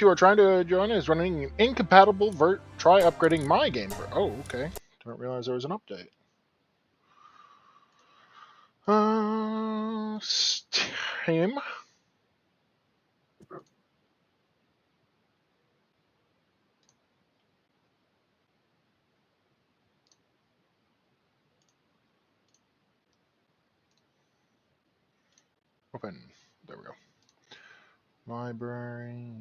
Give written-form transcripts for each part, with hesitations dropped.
you are trying to join is running an incompatible try upgrading my game. Oh, okay. Didn't realize there was an update. Steam. Open. There we go. Library.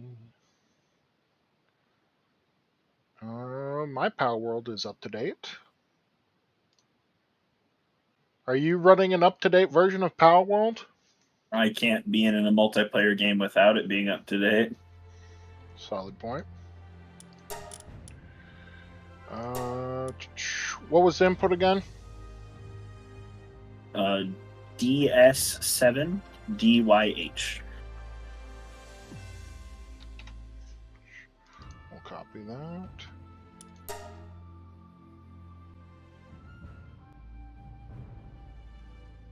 My Palworld is up to date. Are you running an up-to-date version of Palworld? I can't be in a multiplayer game without it being up to date. Solid point. What was the input again? DS7 DYH. We'll copy that.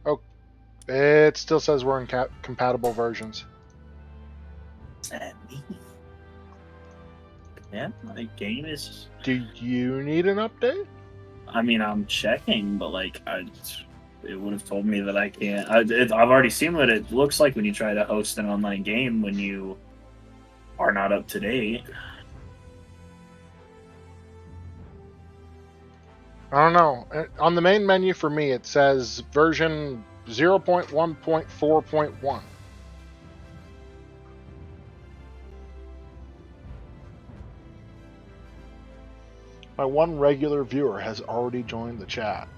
Oh, it still says we're in compatible versions. Yeah, my game is. Do you need an update? I mean, I'm checking, but like, it would have told me that I can't. I've already seen what it looks like when you try to host an online game when you are not up to date. I don't know. On the main menu for me, it says version 0.1.4.1. My one regular viewer has already joined the chat.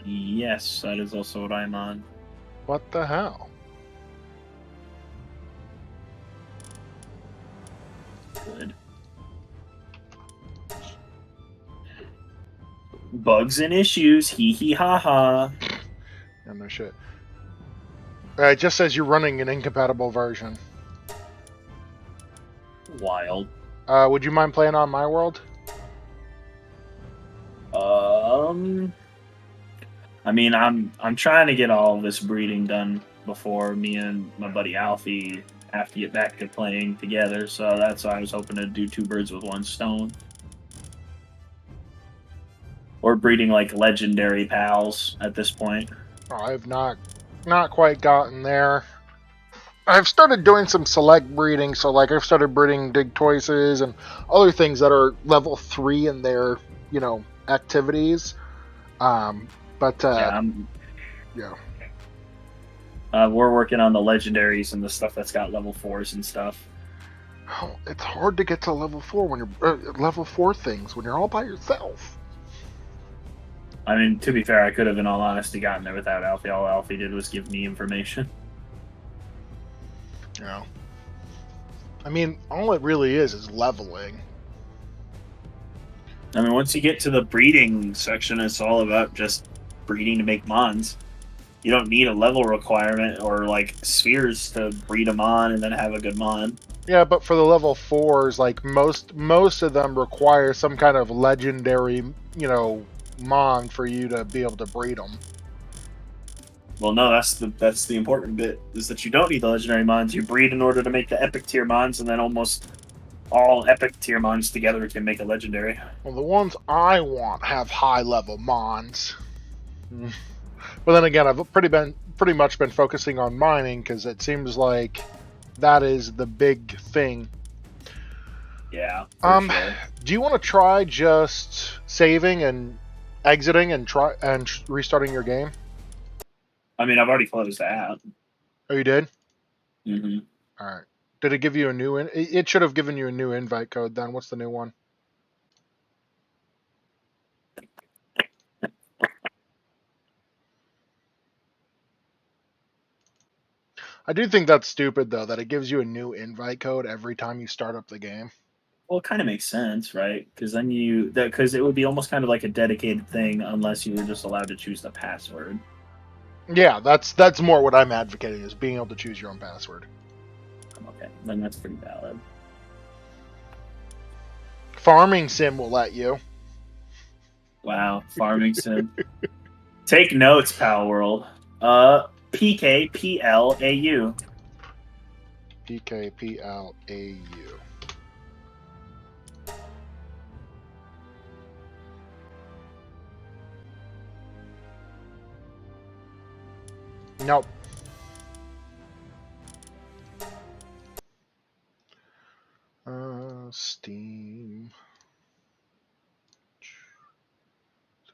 Yes, that is also what I'm on. What the hell? Good. Bugs and issues, hee hee ha ha. Yeah, no shit. It just says you're running an incompatible version. Wild. Would you mind playing on my world? I mean, I'm trying to get all this breeding done before me and my buddy Alfie have to get back to playing together. So that's why I was hoping to do 2 birds with 1 stone. Or breeding like legendary pals at this point. Oh, I've not quite gotten there. I've started doing some select breeding, so like I've started breeding Digtoises and other things that are level 3 in their, activities. But yeah. We're working on the legendaries and the stuff that's got level 4s and stuff. Oh, it's hard to get to level 4 when you're level 4 things when you're all by yourself. I mean, to be fair, I could have, in all honesty, gotten there without Alfie. All Alfie did was give me information. Yeah. I mean, all it really is leveling. I mean, once you get to the breeding section, it's all about just breeding to make mons. You don't need a level requirement or like spheres to breed them on and then have a good mon. Yeah, but for the level 4s, like most of them require some kind of legendary, mon for you to be able to breed them. Well, no, that's the important bit, is that you don't need the legendary mons. You breed in order to make the epic tier mons, and then almost all epic tier mons together can make a legendary. Well, the ones I want have high level mons. But then again, I've pretty much been focusing on mining because it seems like that is the big thing. Yeah. Sure. Do you want to try just saving and exiting and restarting your game? I mean, I've already closed the app. Oh, you did? Mm-hmm. All right. Did it give you a new? It should have given you a new invite code. Then what's the new one? I do think that's stupid though, that it gives you a new invite code every time you start up the game. Well, it kind of makes sense, right? Because then because it would be almost kind of like a dedicated thing unless you were just allowed to choose the password. Yeah, that's more what I'm advocating, is being able to choose your own password. Okay, then that's pretty valid. Farming Sim will let you. Wow, Farming Sim. Take notes, Palworld. PKPLAU. DKPLAU. Nope. Steam.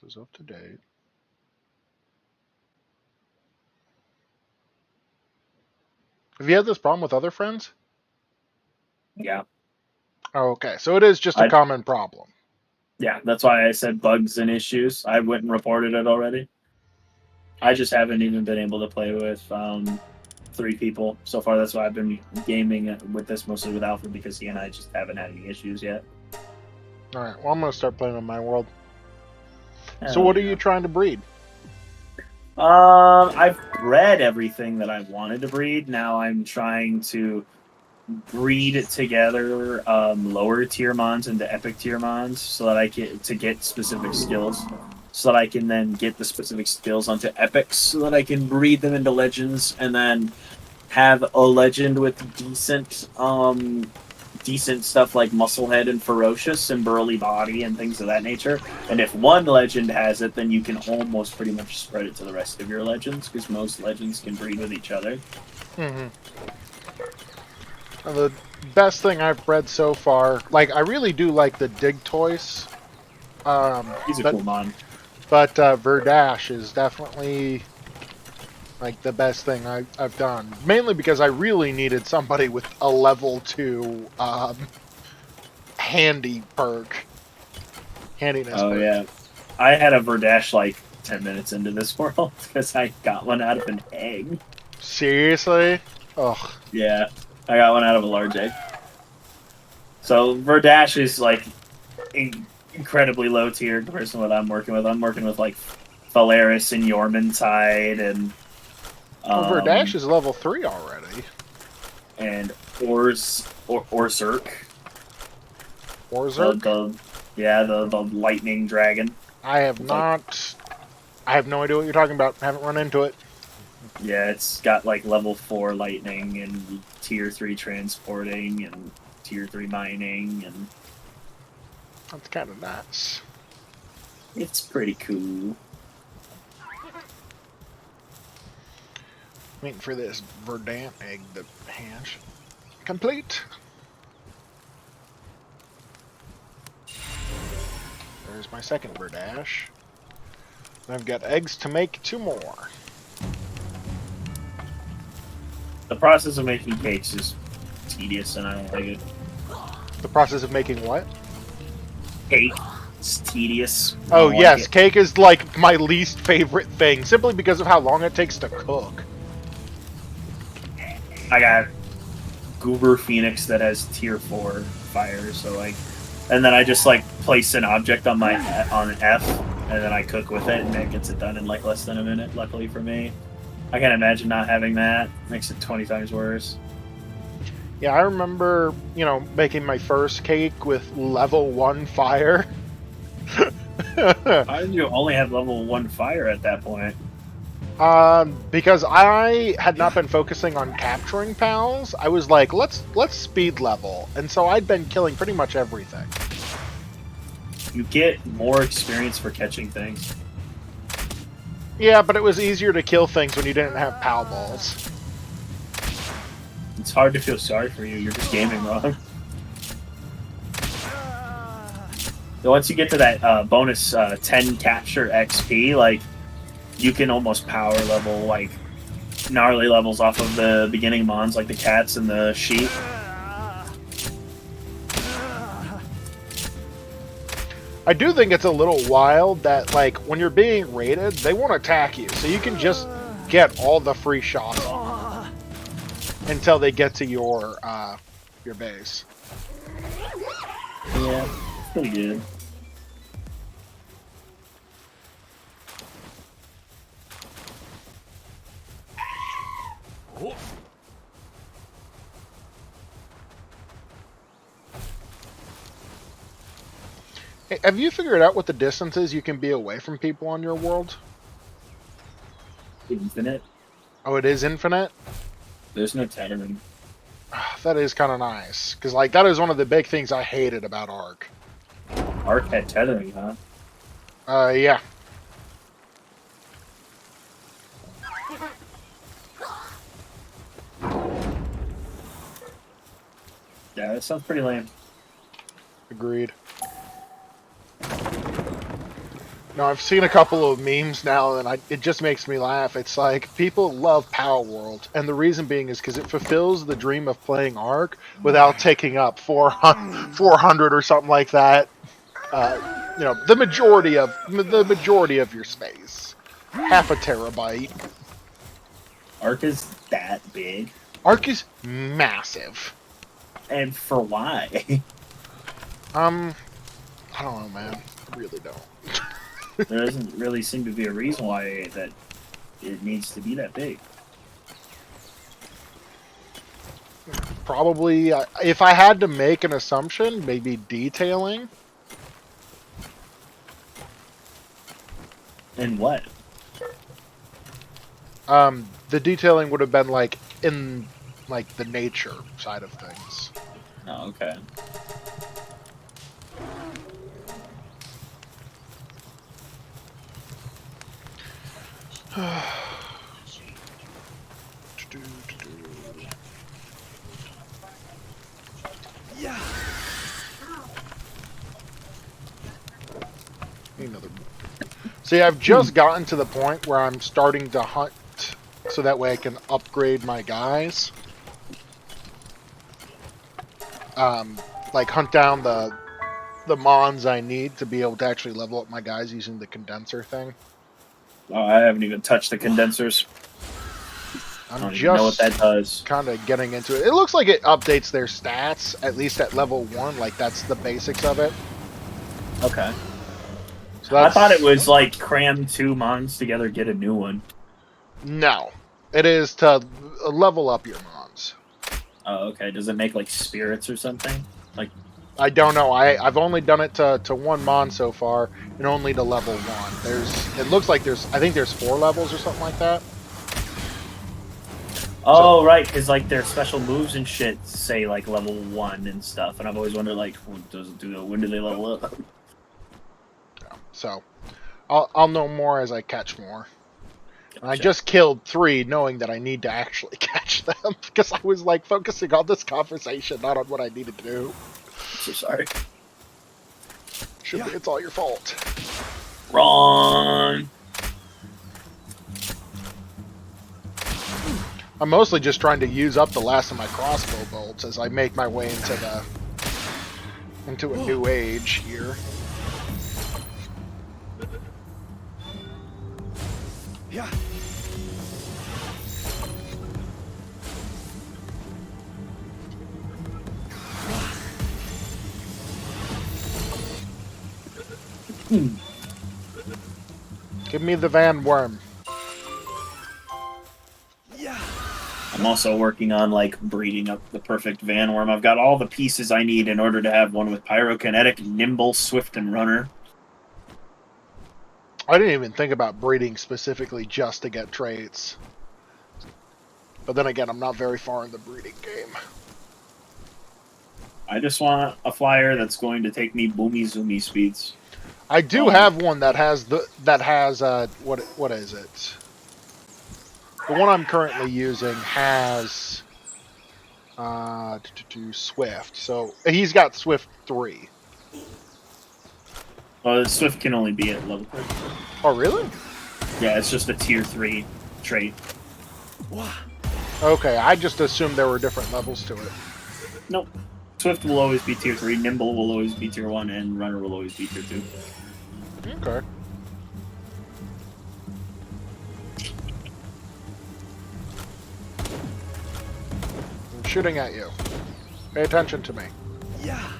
This is up to date. Have you had this problem with other friends? Yeah. Oh, okay, so it is just a common problem. Yeah, that's why I said bugs and issues. I went and reported it already. I just haven't even been able to play with 3 people so far. That's why I've been gaming with this mostly with Alfred because he and I just haven't had any issues yet. All right, well, I'm going to start playing on my world. Hell So what are yeah. you trying to breed? I've bred everything that I wanted to breed. Now I'm trying to breed together lower tier mons into epic tier mons so that I can to get specific skills. So that I can then get the specific skills onto epics so that I can breed them into legends and then have a legend with decent stuff like Musclehead and Ferocious and Burly Body and things of that nature. And if one legend has it, then you can almost pretty much spread it to the rest of your legends because most legends can breed with each other. Mm-hmm. The best thing I've bred so far, like, I really do like the Dig Toys. He's a cool mon. But Verdash is definitely like the best thing I've done. Mainly because I really needed somebody with a level 2 handy perk. Handiness Oh perk. yeah. I had a Verdash like 10 minutes into this world because I got one out of an egg. Seriously? Ugh. Yeah, I got one out of a large egg. So Verdash is like incredibly low tier compared to what I'm working with. I'm working with like Phalaris and Yormantide and Verdash is level 3 already. And Orzurk. Orzurk? The lightning dragon. I have not. I have no idea what you're talking about. I haven't run into it. Yeah, it's got like level 4 lightning and tier 3 transporting and tier 3 mining and That's kind of nuts. it's pretty cool. Waiting for this Verdant egg to hatch. Complete. There's my second Verdash. I've got eggs to make 2 more. The process of making cakes is tedious and I don't like it. The process of making what? Cake. It's tedious. Oh, yes. Like Cake is like my least favorite thing, simply because of how long it takes to cook. I got Goober Phoenix that has tier 4 fire, so like, and then I just like place an object on my on F, and then I cook with it, and it gets it done in like less than a minute. Luckily for me, I can't imagine not having that. Makes it 20 times worse. Yeah, I remember, making my first cake with level 1 fire. How did you only have level 1 fire at that point? Because I had not been focusing on capturing pals. I was like, let's speed level, and so I'd been killing pretty much everything. You get more experience for catching things. Yeah, but it was easier to kill things when you didn't have pal balls. It's hard to feel sorry for you. You're just gaming wrong. Once you get to that bonus 10 capture XP, like, you can almost power level, like, gnarly levels off of the beginning mons, like the cats and the sheep. I do think it's a little wild that, like, when you're being raided, they won't attack you, so you can just get all the free shots on them until they get to your base. Yeah, it's pretty good. Hey, have you figured out what the distances you can be away from people on your world? Infinite. Oh, it is infinite? There's no tethering. that is kind of nice. Because, like, that is one of the big things I hated about Ark. Arc had tethering, huh? Yeah. Yeah, that sounds pretty lame. Agreed. No, I've seen a couple of memes now, and it just makes me laugh. It's like, people love Palworld, and the reason being is because it fulfills the dream of playing Ark without taking up 400 or something like that. The majority of your space. Half a terabyte. Arc is that big, Ark is massive. and for why? I don't know, man. I really don't. There doesn't really seem to be a reason why that it needs to be that big. Probably, if I had to make an assumption, maybe detailing. And what? The detailing would have been like in like the nature side of things. Oh, okay. Yeah. Another. See, I've just gotten to the point where I'm starting to hunt, so that way I can upgrade my guys. Like hunt down the mons I need to be able to actually level up my guys using the condenser thing. Oh, I haven't even touched the condensers. I don't even know what that does. Kind of getting into it. It looks like it updates their stats, at least at level 1. Like, that's the basics of it. Okay. So I thought it was like cram 2 mons together, get a new one. No. It is to level up your mons. Oh, okay. Does it make like spirits or something? Like, I don't know. I've only done it to 1 mon so far, and only to level 1. It looks like I think there's 4 levels or something like that. oh, right, because like their special moves and shit say like level 1 and stuff, and I've always wondered like, when do they level up? Yeah, so, I'll know more as I catch more. Gotcha. And I just killed 3, knowing that I need to actually catch them, because I was like focusing on this conversation, not on what I needed to do. I'm so sorry. Should be. It's all your fault. Wrong. I'm mostly just trying to use up the last of my crossbow bolts as I make my way into a new age here. Yeah. Give me the Van Worm. I'm also working on like breeding up the perfect Van Worm. I've got all the pieces I need in order to have one with pyrokinetic, nimble, swift, and runner. I didn't even think about breeding specifically just to get traits. But then again, I'm not very far in the breeding game. I just want a flyer that's going to take me boomy zoomy speeds. I do have one that has what is it? The one I'm currently using has Swift, so he's got Swift 3. Well, Swift can only be at level 3. Oh, really? Yeah, it's just a tier 3 trait. Okay, I just assumed there were different levels to it. Nope. Swift will always be tier 3, Nimble will always be tier 1, and Runner will always be tier 2. Okay. I'm shooting at you. Pay attention to me. Yeah.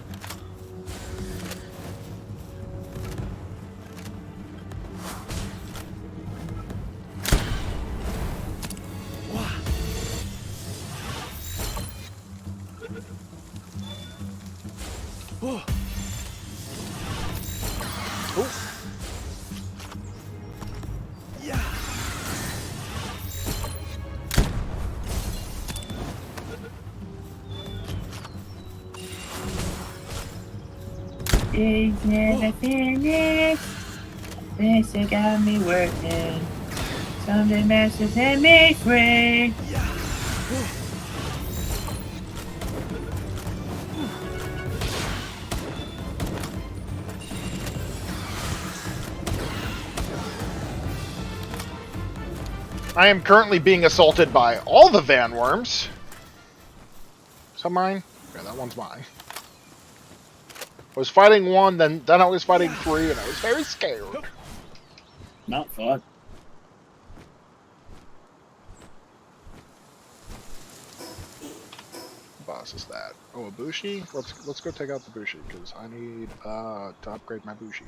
Oh. Yeah. It's never finished. This got me working. Something masters set me free. I am currently being assaulted by all the Van Worms. Is that mine? Yeah, that one's mine. I was fighting one, then I was fighting three, and I was very scared. Not fun. What boss is that? Oh, a Bushi? Let's go take out the Bushi, because I need to upgrade my Bushi.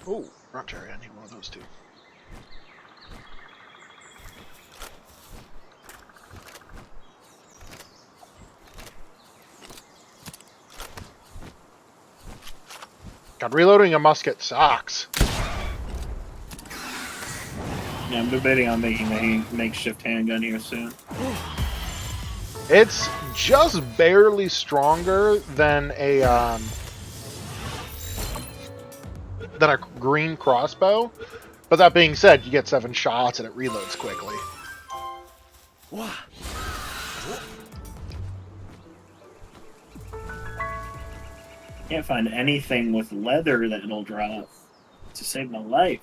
Oh, rock cherry, I need one of those too. God, reloading a musket sucks. Yeah, I'm debating on making a makeshift handgun here soon. It's just barely stronger than a green crossbow. But that being said, you get 7 shots and it reloads quickly. Can't find anything with leather that'll drop to save my life.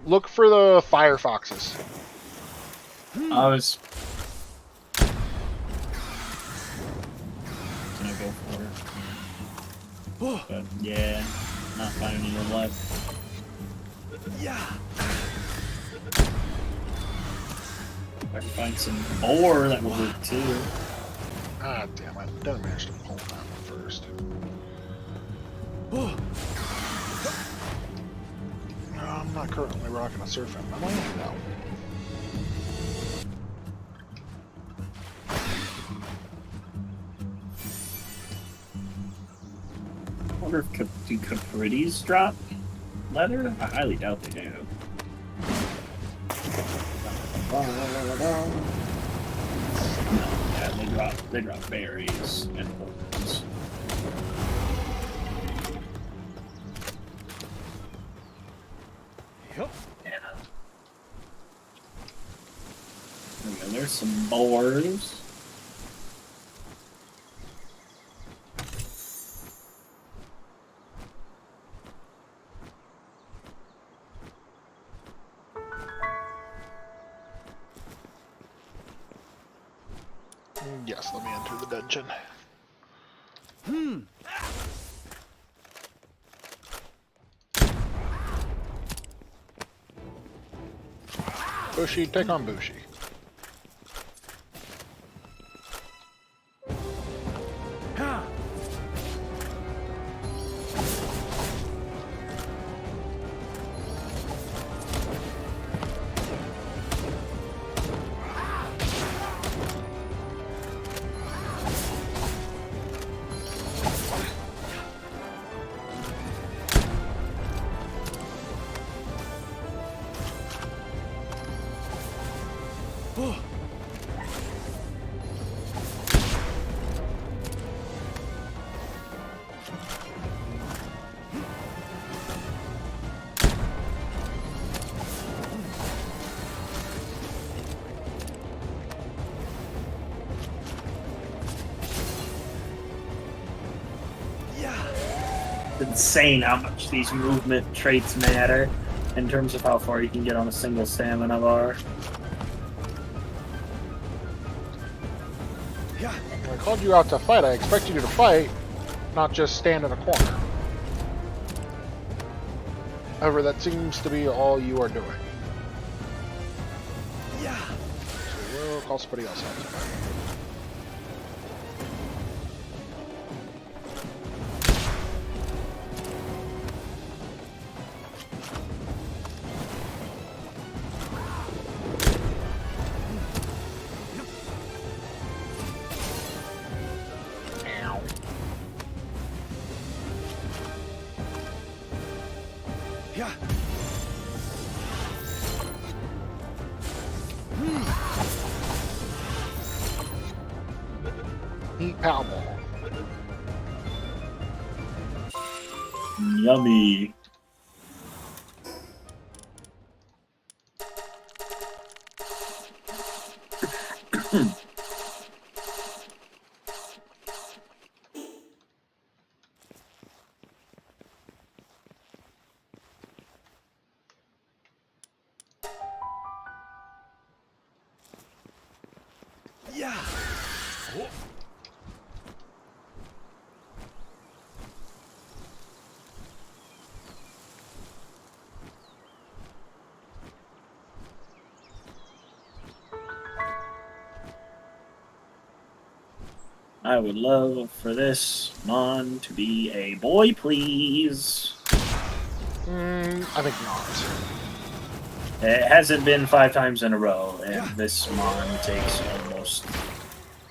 Look for the fire foxes. I was gonna go for it. But yeah, not finding any left. If I can find some boar, that would work too. Ah, damn it. Didn't manage to pull that one first. No, I'm not currently rocking a surf am I? No. I wonder if do Capritis drop leather? I highly doubt they do. No, yeah, they drop berries and horns. Yep. Yeah. There we go, there's some boars. Yes, let me enter the dungeon. Bushi, take on Bushi. Insane how much these movement traits matter in terms of how far you can get on a single stamina bar. I called you out to fight. I expected you to fight, not just stand in a corner. However, that seems to be all you are doing. So we'll call somebody else out to fight. Eat Palworld. Yummy. Yeah. Oh. I would love for this Mon to be a boy, please. I think not. It hasn't been 5 times in a row, and this Mon takes almost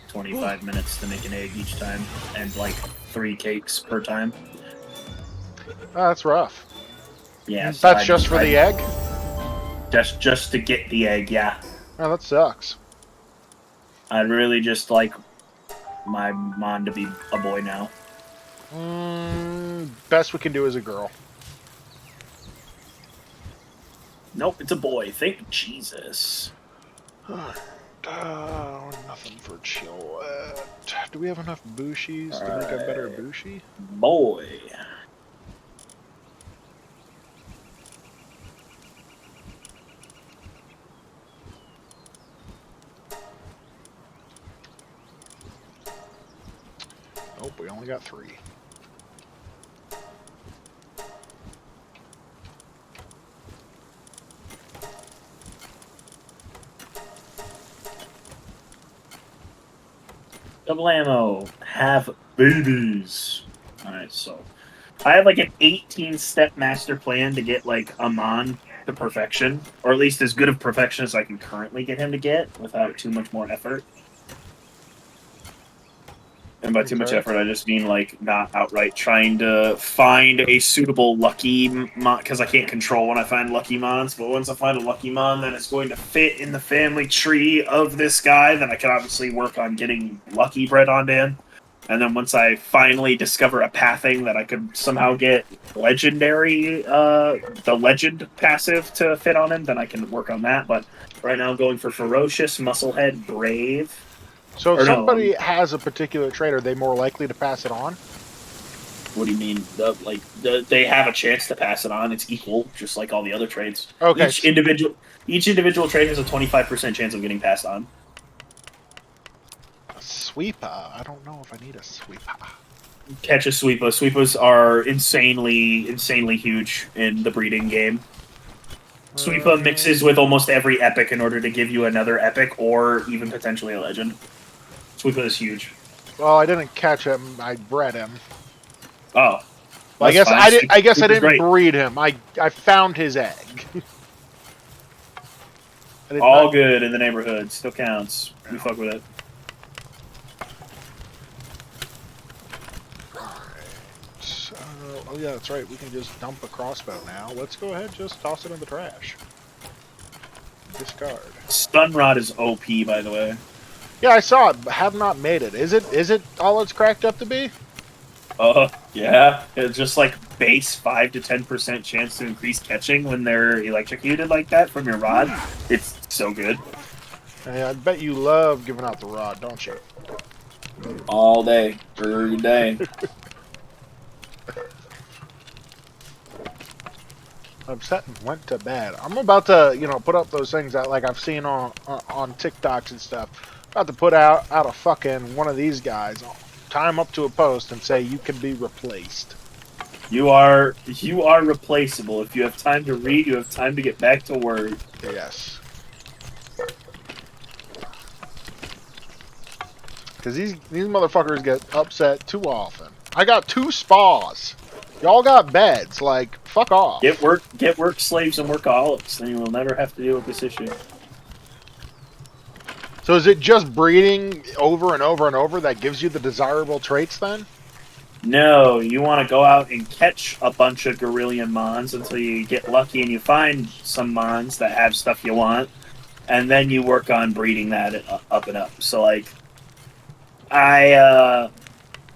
25 minutes to make an egg each time, and like 3 cakes per time. Oh, that's rough. Yeah, so That's just for the egg? Just to get the egg, yeah. Oh, that sucks. I'd really just like my Mon to be a boy now. Best we can do is a girl. Nope, it's a boy. Thank Jesus. Nothing for Chillette. Do we have enough Bushies to make a better Bushi? Boy. Nope, we only got 3. Double ammo. Have babies. Alright, so I have like an 18-step master plan to get like Amon to perfection, or at least as good of perfection as I can currently get him to get without too much more effort. And by too much effort, I just mean like not outright trying to find a suitable lucky mon, because I can't control when I find lucky mons. But once I find a lucky mon that is going to fit in the family tree of this guy, then I can obviously work on getting lucky bred onto him. And then once I finally discover a pathing that I could somehow get legendary, the legend passive to fit on him, then I can work on that. But right now I'm going for ferocious, musclehead, brave. So Or if no, somebody has a particular trait, are they more likely to pass it on? What do you mean? They have a chance to pass it on. It's equal, just like all the other traits. Okay. Each individual trait has a 25% chance of getting passed on. A sweeper? I don't know if I need a sweeper. Catch a sweeper. Sweepers are insanely huge in the breeding game. Sweeper mixes with almost every epic in order to give you another epic or even potentially a legend. Sweeper is huge. Well, I didn't catch him. I bred him. Oh, Well, I guess fine. I guess I didn't great. breed him. I found his egg. All good in the neighborhood. Still counts. We fuck with it. Oh yeah, that's right. We can just dump a crossbow now. Let's go ahead, just toss it in the trash. Discard. Stun rod is OP, by the way. Yeah, I saw it. But have not made it. Is it all it's cracked up to be? Yeah. It's just like base 5 to 10% chance to increase catching when they're electrocuted like that from your rod. It's so good. Hey, I bet you love giving out the rod, don't you? All day. Every day. Upset and went to bed. I'm about to, put up those things that like I've seen on TikToks and stuff. About to put out a fucking one of these guys, tie him up to a post and say you can be replaced. You are replaceable. If you have time to read, you have time to get back to work. Yes. Because these motherfuckers get upset too often. I got 2 spas. Y'all got beds. Like, fuck off. Get work slaves and workaholics, then you will never have to deal with this issue. So is it just breeding over and over and over that gives you the desirable traits then? No, you want to go out and catch a bunch of Gorillion Mons until you get lucky and you find some Mons that have stuff you want, and then you work on breeding that up and up. So, like, I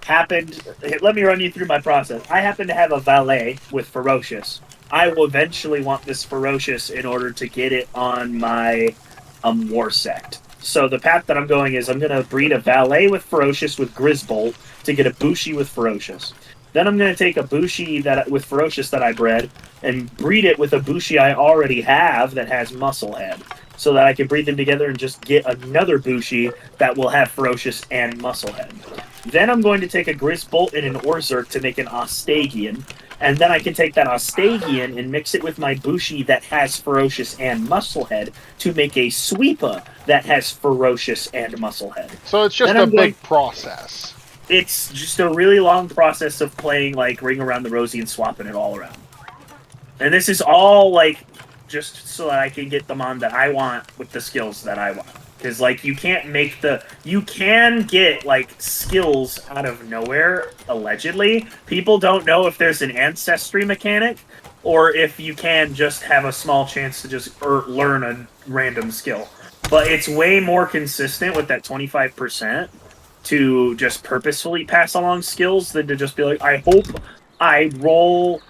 happened. Let me run you through my process. I happen to have a valet with Ferocious. I will eventually want this Ferocious in order to get it on my War Sect. So the path that I'm going is I'm going to breed a valet with Ferocious with Grizzbolt to get a Bushi with Ferocious. Then I'm going to take a Bushi with Ferocious that I bred and breed it with a Bushi I already have that has Musclehead, so that I can breed them together and just get another Bushi that will have Ferocious and Musclehead. Then I'm going to take a Grizzbolt and an Orzhok to make an Ostagian, and then I can take that Ostagian and mix it with my Bushi that has Ferocious and Musclehead to make a Sweepa that has Ferocious and Musclehead. So it's just a big process. It's just a really long process of playing, like, Ring Around the Rosie and swapping it all around. And this is all, like, just so that I can get the mon that I want with the skills that I want. Because, like, you can't make the... You can get, like, skills out of nowhere, allegedly. People don't know if there's an ancestry mechanic, or if you can just have a small chance to just learn a random skill. But it's way more consistent with that 25% to just purposefully pass along skills than to just be like, I hope I roll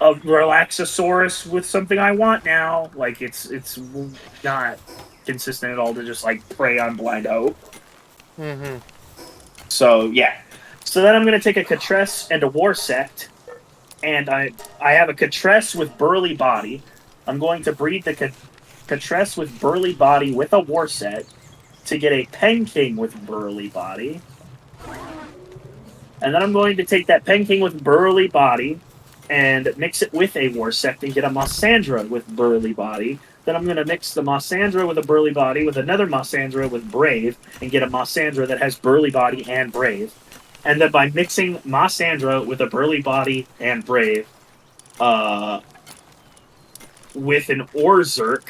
a Relaxosaurus with something I want now. Like, it's not consistent at all to just, like, prey on blind hope. Mm-hmm. So, yeah. So then I'm going to take a Catress and a War Sect, and I have a Catress with Burly Body. I'm going to breed the Catress with Burly Body with a War Set to get a Penking with Burly Body. And then I'm going to take that Penking with Burly Body and mix it with a War Sect and get a Mossandra with Burly Body. Then I'm going to mix the Mossandra with a Burly Body with another Mossandra with Brave and get a Mossandra that has Burly Body and Brave. And then by mixing Mossandra with a Burly Body and Brave with an Orzhok,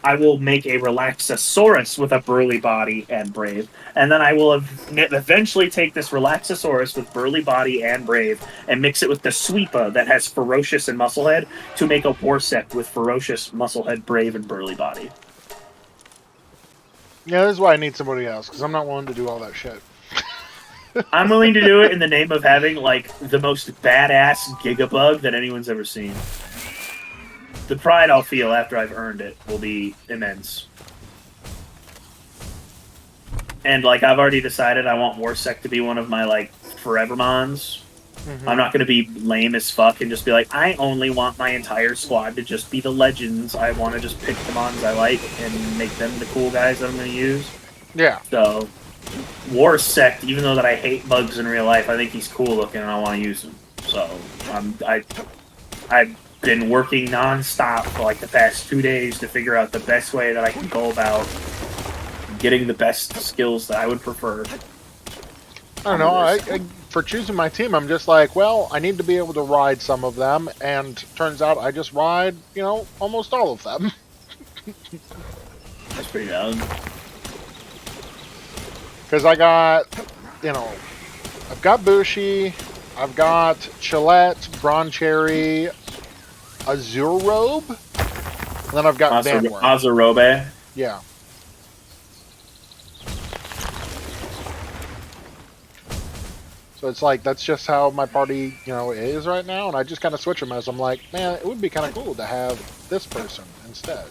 I will make a Relaxosaurus with a Burly Body and Brave. And then I will eventually take this Relaxosaurus with Burly Body and Brave and mix it with the Sweepa that has Ferocious and Musclehead to make a War Sect with Ferocious, Musclehead, Brave, and Burly Body. Yeah, this is why I need somebody else, because I'm not willing to do all that shit. I'm willing to do it in the name of having, like, the most badass Gigabug that anyone's ever seen. The pride I'll feel after I've earned it will be immense. And, like, I've already decided I want Warsec to be one of my, like, forever mons. Mm-hmm. I'm not going to be lame as fuck and just be like, I only want my entire squad to just be the legends. I want to just pick the mons I like and make them the cool guys that I'm going to use. Yeah. So, Warsec, even though that I hate bugs in real life, I think he's cool looking and I want to use him. So, I've been working non-stop for like the past 2 days to figure out the best way that I can go about getting the best skills that I would prefer. I don't know, for choosing my team, I'm just like, well, I need to be able to ride some of them, and turns out I just ride, you know, almost all of them. That's pretty valid. Because I got, you know, I've got Bushi, I've got Chillette, Broncherry, Azurobe, and then I've got Vanward. Azurobe? Yeah. So it's like, that's just how my party, you know, is right now, and I just kind of switch them as I'm like, man, it would be kind of cool to have this person instead.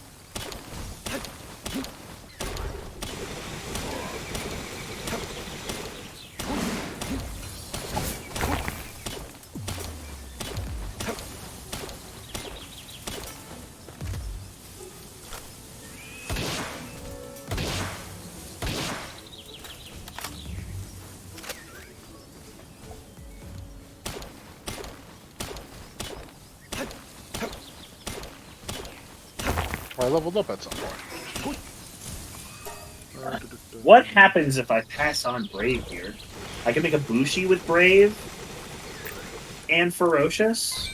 I leveled up at some point. What happens if I pass on Brave here? I can make a Bushi with Brave and Ferocious.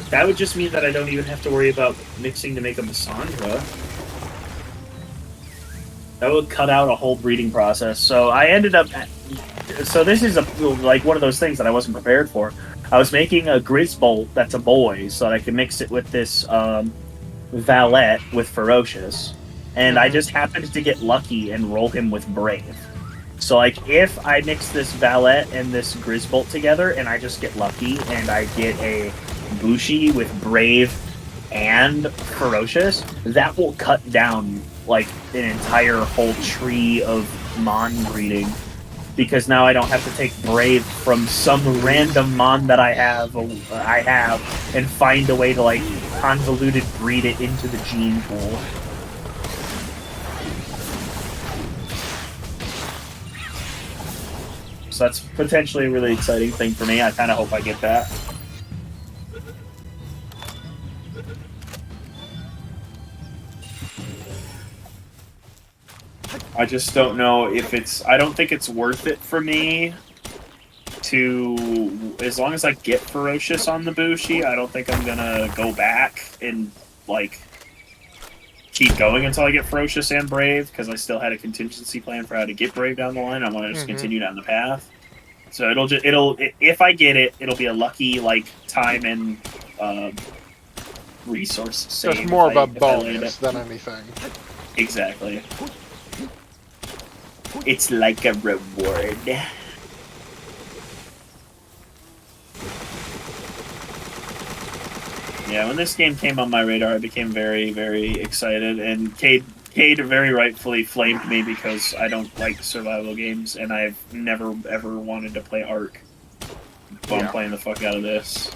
That would just mean that I don't even have to worry about mixing to make a Mossandra. That would cut out a whole breeding process. So I ended up... So this is like one of those things that I wasn't prepared for. I was making a Grizzbolt that's a boy so that I can mix it with this... Valette with Ferocious, and I just happened to get lucky and roll him with Brave. So, like, if I mix this Valet and this Grizzbolt together, and I just get lucky, and I get a Bushi with Brave and Ferocious, that will cut down, like, an entire whole tree of Mon breeding. Because now I don't have to take Brave from some random Mon that I have, and find a way to, like, convoluted breed it into the gene pool. So that's potentially a really exciting thing for me. I kind of hope I get that. I just don't know if it's... I don't think it's worth it for me to... As long as I get Ferocious on the Bushi, I don't think I'm gonna go back and, like, keep going until I get Ferocious and Brave, because I still had a contingency plan for how to get Brave down the line. I want to just continue down the path. So if I get it, it'll be a lucky, like, time and resource save. It's more of a bonus than anything. Exactly. It's like a reward. Yeah, when this game came on my radar, I became very, very excited, and Cade very rightfully flamed me because I don't like survival games, and I've never, ever wanted to play Ark. But I'm playing the fuck out of this.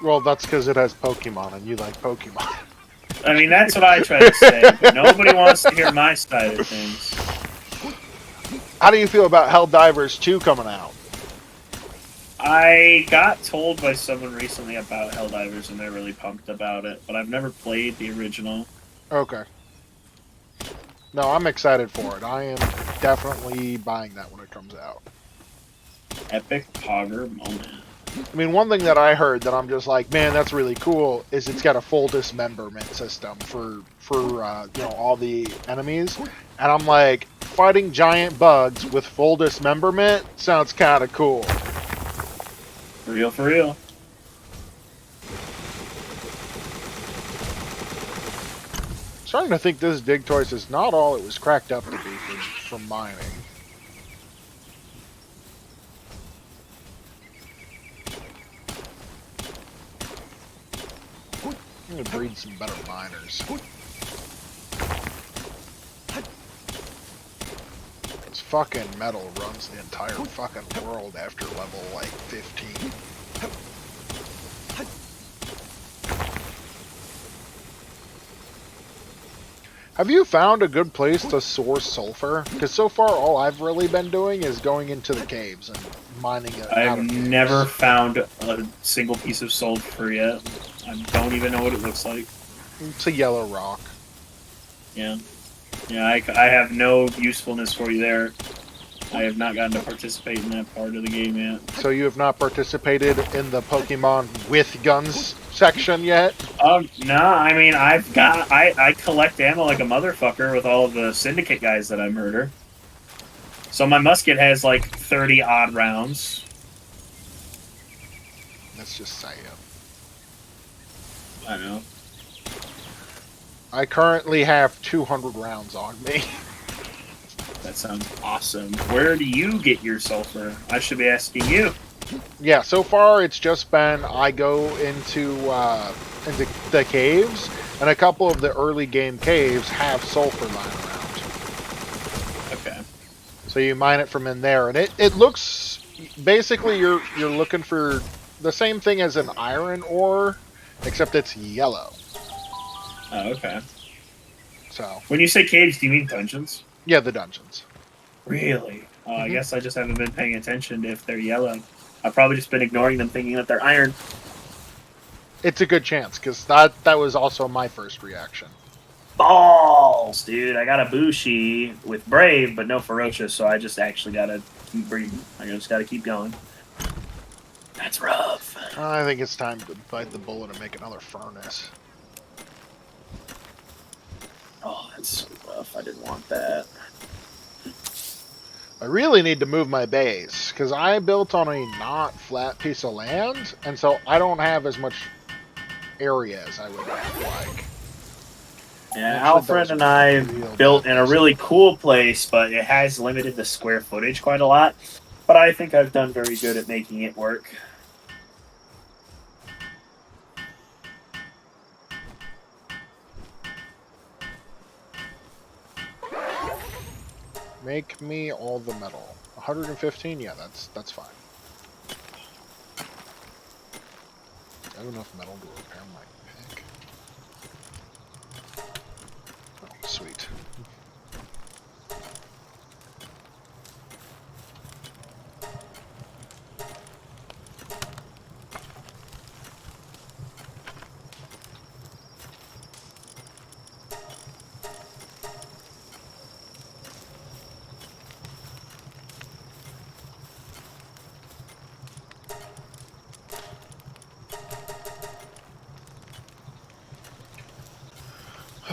Well, that's because it has Pokemon, and you like Pokemon. I mean, that's what I try to say, but nobody wants to hear my side of things. How do you feel about Helldivers 2 coming out? I got told by someone recently about Helldivers, and they're really pumped about it, but I've never played the original. Okay. No, I'm excited for it. I am definitely buying that when it comes out. Epic Pogger moment. I mean, one thing that I heard that I'm just like, man, that's really cool, is it's got a full dismemberment system for you know, all the enemies. And I'm like, fighting giant bugs with full dismemberment sounds kind of cool. For real, for real. Starting to think this Dig Toys is not all it was cracked up to be from mining. I'm gonna breed some better miners. This fucking metal runs the entire fucking world after level like 15. Have you found a good place to source sulfur? Because so far all I've really been doing is going into the caves and mining it. I've never found a single piece of sulfur yet. I don't even know what it looks like. It's a yellow rock. Yeah. Yeah, I have no usefulness for you there. I have not gotten to participate in that part of the game yet. So you have not participated in the Pokemon with guns section yet? No, I mean, I collect ammo like a motherfucker with all of the Syndicate guys that I murder. So my musket has like 30 odd rounds. Let's just say it. I know. I currently have 200 rounds on me. That sounds awesome. Where do you get your sulfur? I should be asking you. Yeah, so far it's just been I go into the caves, and a couple of the early game caves have sulfur lying around. Okay. So you mine it from in there, and it looks basically you're looking for the same thing as an iron ore, except it's yellow. Oh, okay. So when you say caves, do you mean dungeons? yeah, the dungeons. Really? Oh, I guess I just haven't been paying attention if they're yellow. I've probably just been ignoring them, thinking that they're iron. It's a good chance, because that was also my first reaction. Balls, dude. I got a Bushi with Brave, but no Ferocious, so I just actually gotta keep breeding. I just gotta keep going. That's rough. I think it's time to bite the bullet and make another furnace. Oh, that's so rough. I didn't want that. I really need to move my base, because I built on a not flat piece of land, and so I don't have as much area as I would like. Yeah, Actually, Alfred those and are I real built bad in a really cool place, but it has limited the square footage quite a lot. But I think I've done very good at making it work. Make me all the metal. 115? Yeah, that's fine. I have enough metal to repair my pick. Oh, sweet.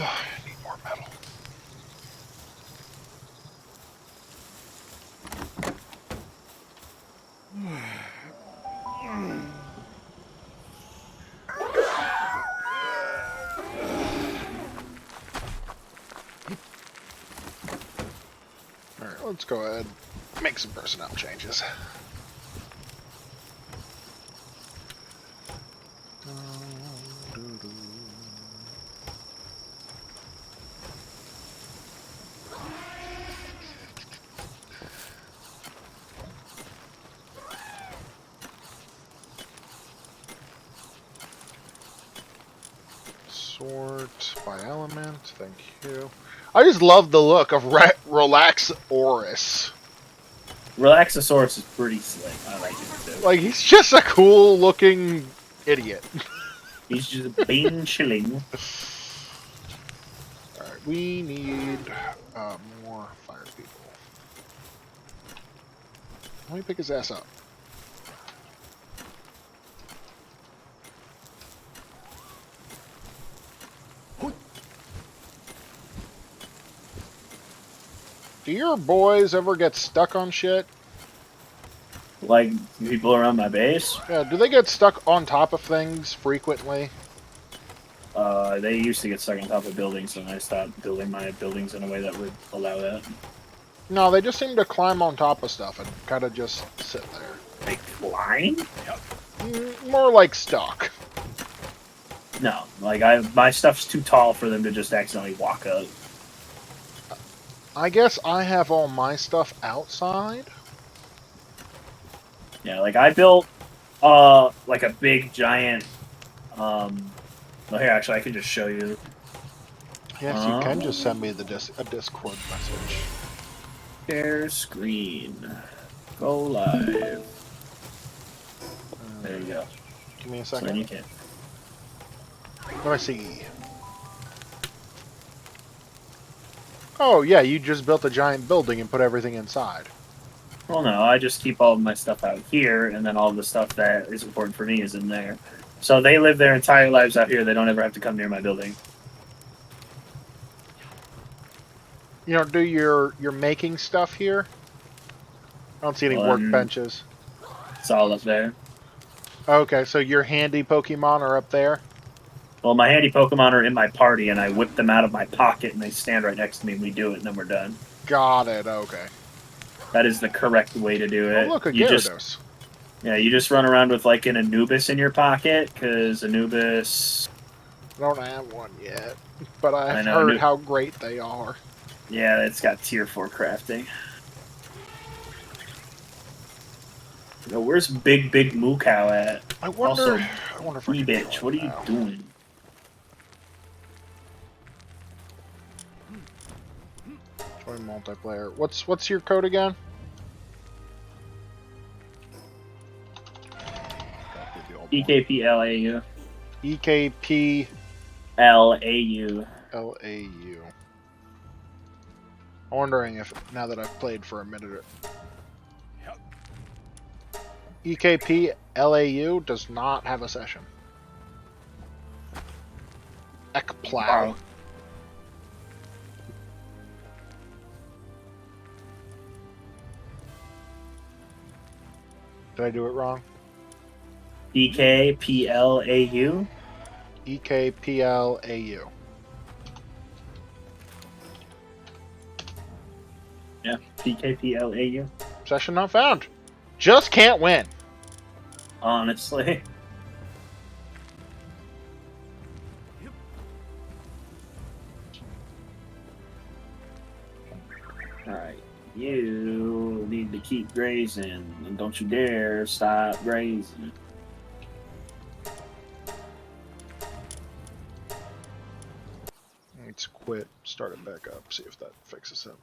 I need more metal. Alright, let's go ahead and make some personnel changes. Sort by element, thank you. I just love the look of Relax Oris. Relaxosaurus is pretty slick. I like it too. Like, he's just a cool looking idiot. He's just being chilling. Alright, we need more fire people. Let me pick his ass up. Do your boys ever get stuck on shit? Like people around my base, Yeah, do they get stuck on top of things frequently? they used to get stuck on top of buildings, and I stopped building my buildings in a way that would allow that. No, they just seem to climb on top of stuff and kind of just sit there. They climb? More like stuck. No, like my stuff's too tall for them to just accidentally walk up. I guess I have all my stuff outside. Yeah, like I built like a big giant well here actually I can just show you. Yes, you can just send me the a Discord message. Share screen. Go live. There you go. Give me a So second. then you can. What do I see? Oh, yeah, you just built a giant building and put everything inside. Well, no, I just keep all of my stuff out here, and then all the stuff that is important for me is in there. So they live their entire lives out here. They don't ever have to come near my building. You know, do your making stuff here? I don't see any workbenches. It's all up there. Okay, so your handy Pokemon are up there? Well, my handy Pokemon are in my party, and I whip them out of my pocket, and they stand right next to me, and we do it, and then we're done. Got it, okay. That is the correct way to do it. Oh, look, a you Gyarados. Yeah, you just run around with, like, an Anubis in your pocket, because Anubis... I don't have one yet, but I've know, heard how great they are. Yeah, it's got tier 4 crafting. Yo, where's Big Moo Cow at? I wonder. Also, I wonder if I can bitch, what are you doing? Join multiplayer. What's your code again? EKPLAU. EKP LAU. LAU. I'm wondering if now that I've played for a minute. EKP LAU does not have a session. Ekplow. Did I do it wrong? EKPLAU. EKPLAU. PKPLAU. Session not found. Just can't win. Honestly. Alright. You need to keep grazing, and don't you dare stop grazing. Let's quit, start it back up, see if that fixes it.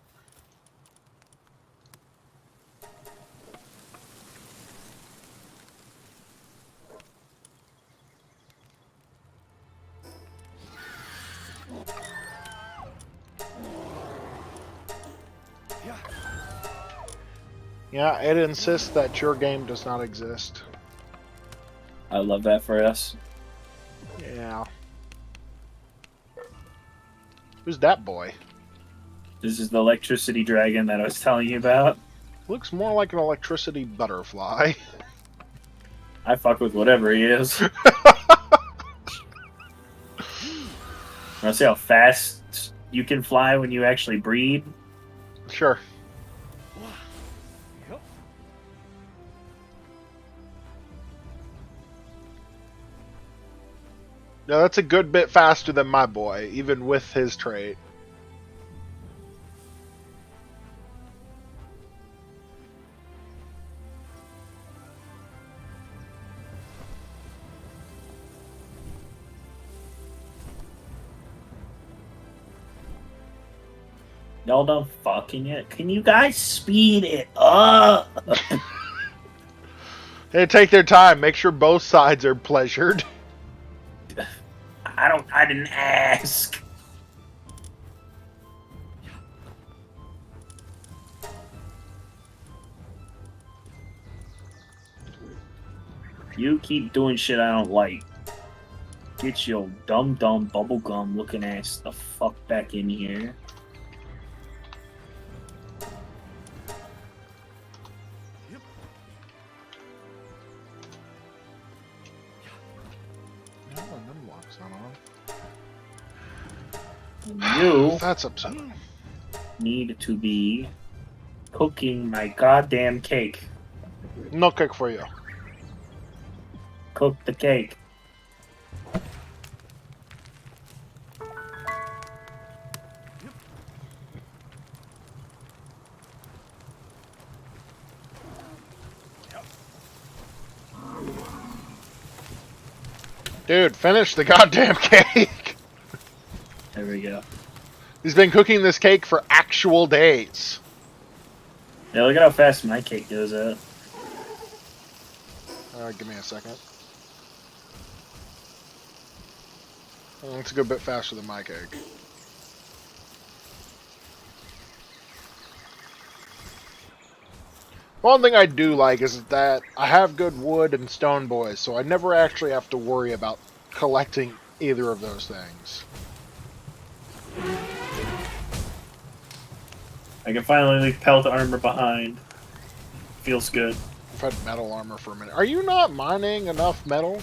Yeah, it insists that your game does not exist. I love that for us. Yeah. Who's that boy? This is the electricity dragon that I was telling you about. Looks more like an electricity butterfly. I fuck with whatever he is. Wanna see how fast you can fly when you actually breed? Sure. No, that's a good bit faster than my boy, even with his trait. Y'all done fucking yet? Can you guys speed it up? Hey, take their time. Make sure both sides are pleasured. I didn't ask. You keep doing shit I don't like. Get your dumb bubblegum looking ass the fuck back in here. You That's upsetting. need to be cooking my goddamn cake. No cake for you. Cook the cake. Dude, finish the goddamn cake. There we go. He's been cooking this cake for actual days. Yeah, look at how fast my cake goes out. Give me a second. It's a good bit faster than my cake. One thing I do like is that I have good wood and stone boys, so I never actually have to worry about collecting either of those things. I can finally leave pelt armor behind. Feels good. I've had metal armor for a minute. Are you not mining enough metal?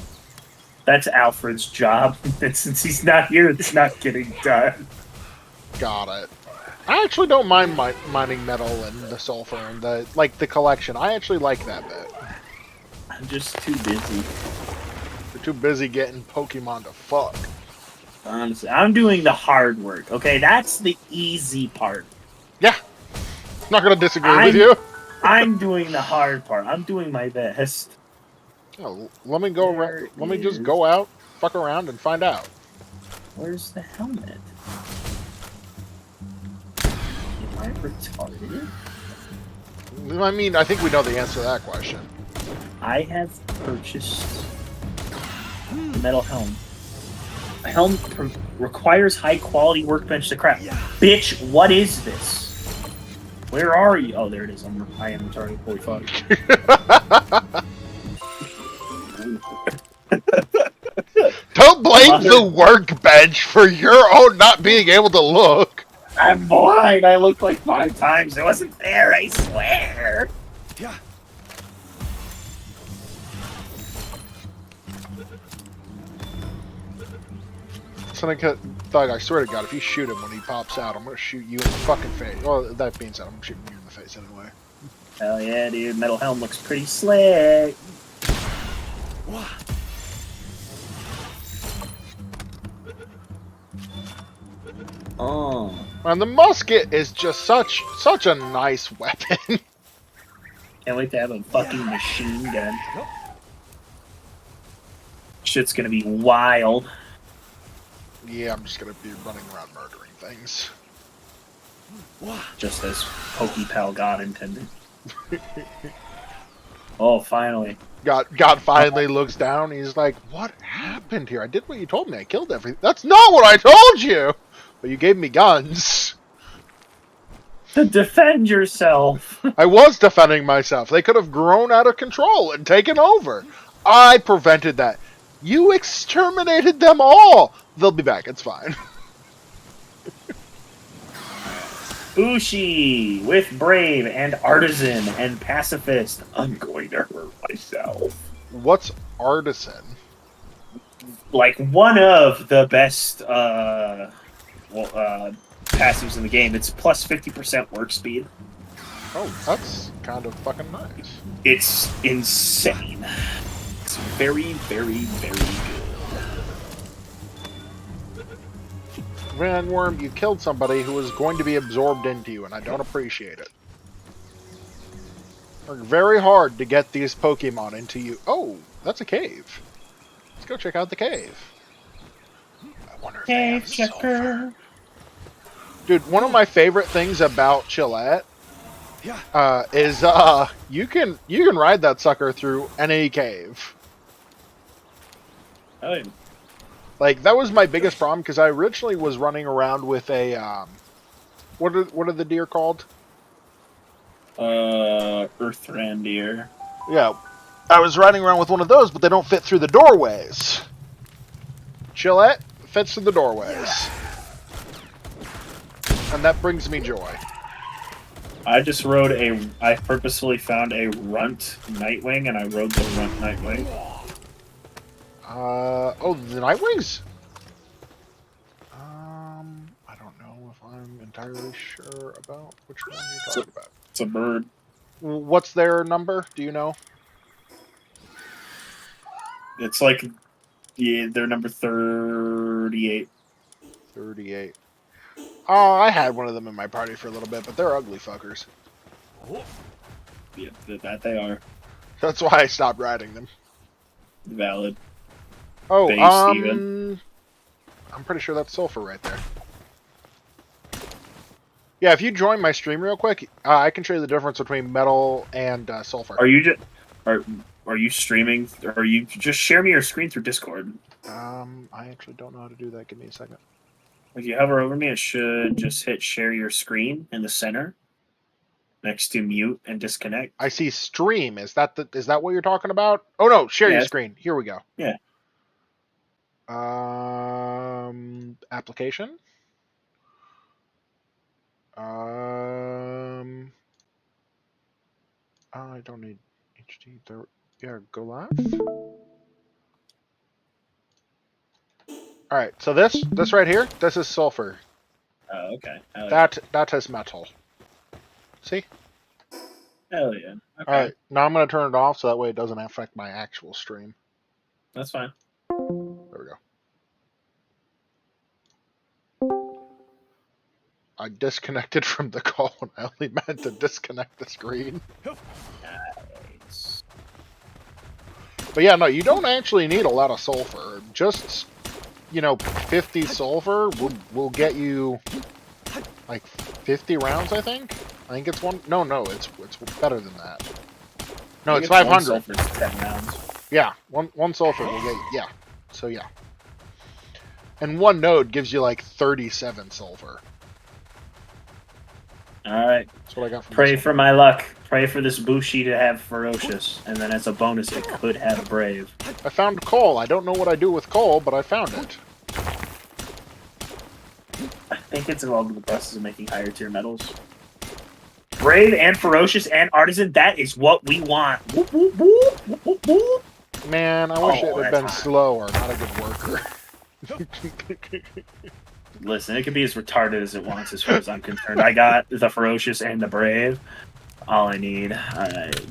That's Alfred's job. And since he's not here, it's not getting done. Got it. I actually don't mind mining metal and the sulfur and the collection. I actually like that bit. I'm just too busy. You're too busy getting Pokemon to fuck. Honestly, I'm doing the hard work. Okay, that's the easy part. Yeah. Not gonna disagree with you. I'm doing the hard part. I'm doing my best. Oh, let me go. Let me just go out, fuck around, and find out. Where's the helmet? Am I retarded? I mean, I think we know the answer to that question. I have purchased a metal helm. A helm requires high quality workbench to craft. Bitch, what is this? Where are you? Oh, there it is. I am retarded. Holy fuck. Don't blame the workbench for your own not being able to look. I'm blind. I looked like 5 times. It wasn't there. I swear. Yeah. Thug, I swear to God, if you shoot him when he pops out, I'm gonna shoot you in the fucking face. Well, that being said, I'm shooting you in the face anyway. Hell yeah, dude. Metal Helm looks pretty slick. Oh. And the musket is just such a nice weapon. Can't wait to have a fucking machine gun. Shit's gonna be wild. Yeah, I'm just gonna be running around murdering things. Just as Pokepal God intended. Oh, finally. God finally looks down. He's like, "What happened here? I did what you told me. I killed everything." That's not what I told you. But you gave me guns. To defend yourself. I was defending myself. They could have grown out of control and taken over. I prevented that. You exterminated them all. They'll be back. It's fine. Bushi with Brave and Artisan and Pacifist. I'm going to hurt myself. What's Artisan? Like one of the best passives in the game. It's plus 50% work speed. Oh, that's kind of fucking nice. It's insane. It's very, very, very good. Van Worm, you killed somebody who was going to be absorbed into you, and I don't appreciate it. It's very hard to get these Pokemon into you. Oh, that's a cave. Let's go check out the cave. I wonder if they have sulfur. Dude, one of my favorite things about Chillette is you can ride that sucker through any cave. Oh, yeah. Like, that was my biggest problem, because I originally was running around with a, what are the deer called? Earth Randeer. Yeah, I was riding around with one of those, but they don't fit through the doorways. Chillette fits through the doorways. And that brings me joy. I purposefully found a Runt Nightwing, and I rode the Runt Nightwing. Oh, the Nightwings? I don't know if I'm entirely sure about which one you're talking about. It's a bird. What's their number? Do you know? It's like, yeah, they're number 38. 38. Oh, I had one of them in my party for a little bit, but they're ugly fuckers. Yeah, that they are. That's why I stopped riding them. Valid. Oh, Base even. I'm pretty sure that's sulfur right there. Yeah, if you join my stream real quick, I can show you the difference between metal and sulfur. Are you just are you streaming? Or you just share me your screen through Discord? I actually don't know how to do that. Give me a second. If you hover over me, it should just hit share your screen in the center, next to mute and disconnect. I see stream. Is that what you're talking about? Oh no, share your screen. Here we go. Yeah. Application. I don't need HD. Yeah, go live. All right. So this right here, this is sulfur. Oh, okay. That is metal. See? Hell yeah. Okay. All right. Now I'm gonna turn it off so that way it doesn't affect my actual stream. That's fine. There we go. I disconnected from the call and I only meant to disconnect the screen. Nice. But yeah, no, you don't actually need a lot of sulfur. Just, 50 sulfur will get you like 50 rounds, I think. I think it's one. No, it's better than that. No, it's 500. Sulfur is 10 rounds. Yeah, one sulfur will get, yeah. So yeah. And one node gives you like 37 sulfur. Alright. That's what I got from Pray for my luck. Pray for this Bushi to have Ferocious. And then as a bonus, it could have Brave. I found coal. I don't know what I do with coal, but I found it. I think it's involved in the process of making higher tier metals. Brave and Ferocious and Artisan, that is what we want. Whoop, whoop, whoop, whoop, whoop, whoop. Man, I wish it had been hot. slower, not a good worker. Listen, it can be as retarded as it wants as far as I'm concerned. I got the Ferocious and the Brave. All I need.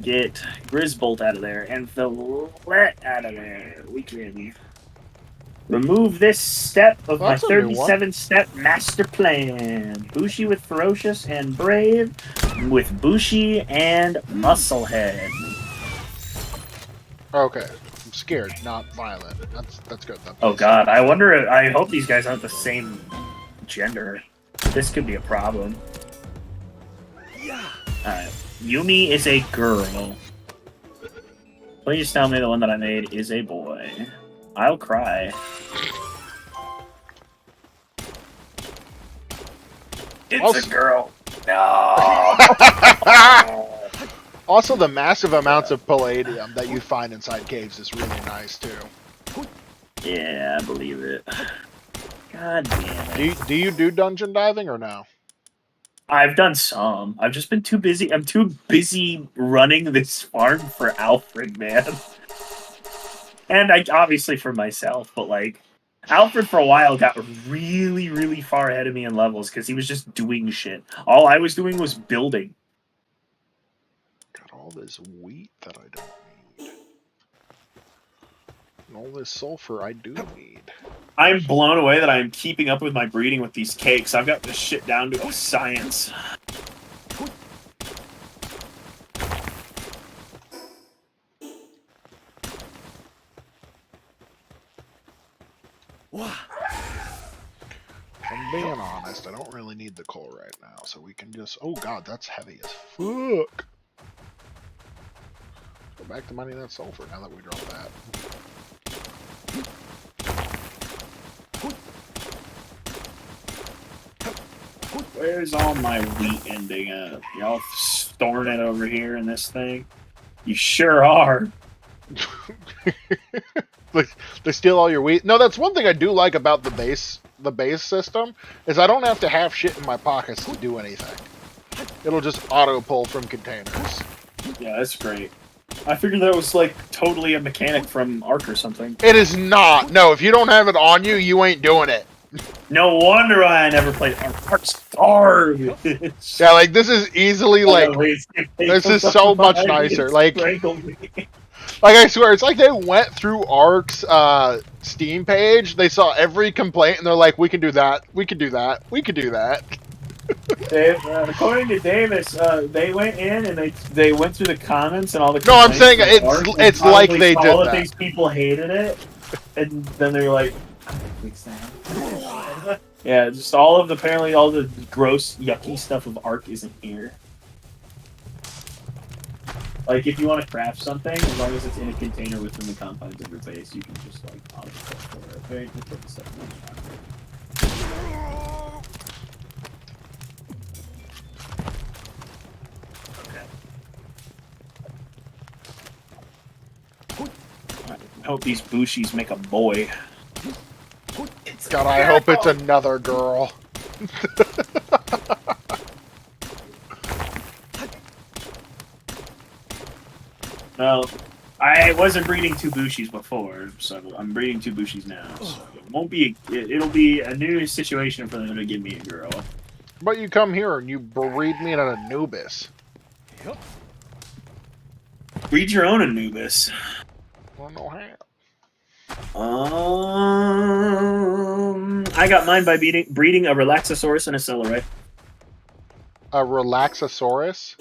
Get Grizzbolt out of there and Fillet out of there. We can remove this step of Well, my that's a new one. 37-step master plan. Bushi with Ferocious and Brave, with Bushi and Musclehead. Okay. I'm scared, not violent. That's good. That Oh means- god, I wonder. I hope these guys aren't the same gender. This could be a problem. Alright. Yumi is a girl. Please tell me the one that I made is a boy. I'll cry. It's Also- a girl. No. Also, the massive amounts of palladium that you find inside caves is really nice too. Yeah, I believe it. God damn it. Do you do dungeon diving or no? I've done some. I've just been too busy. I'm too busy running this farm for Alfred, man. And I obviously for myself, but like Alfred for a while got really, really far ahead of me in levels because he was just doing shit. All I was doing was building. Got all this wheat that I don't need. And all this sulfur I do need. I'm blown away that I'm keeping up with my breeding with these cakes. I've got this shit down to a science. If I'm being honest, I don't really need the coal right now, so we can just... Oh god, that's heavy as fuck! Go back to mining that sulfur now that we dropped that. Where's all my wheat ending up? Y'all storing it over here in this thing? You sure are. They steal all your wheat. No, that's one thing I do like about the base system, is I don't have to have shit in my pockets to do anything. It'll just auto-pull from containers. Yeah, that's great. I figured that was like totally a mechanic from Ark or something. It is not! No, if you don't have it on you, you ain't doing it. No wonder why I never played Ark. Ark's hard. Yeah, like, this is easily, like... This is so much nicer, like- Like, I swear, it's like they went through Ark's Steam page, they saw every complaint, and they're like, we can do that, we can do that, we can do that. According to Davis, they went in and they went through the comments and all the. No, I'm saying complaints of Ark, and it's like probably they saw did that that. these people hated it, and then they were like, "Fix that." Yeah, just apparently all the gross, yucky stuff of Ark isn't here. Like, if you want to craft something, as long as it's in a container within the confines of your base, you can just like for it. Okay, just put the stuff in the I hope these Bushis make a boy. God, I hope it's another girl. Well, I wasn't breeding two Bushis before, so I'm breeding two Bushis now. So it won't be. It'll be a new situation for them to give me a girl. But you come here and you breed me an Anubis. Breed your own Anubis. I don't know how. I got mine by breeding a Relaxosaurus and a Celeray. A Relaxosaurus?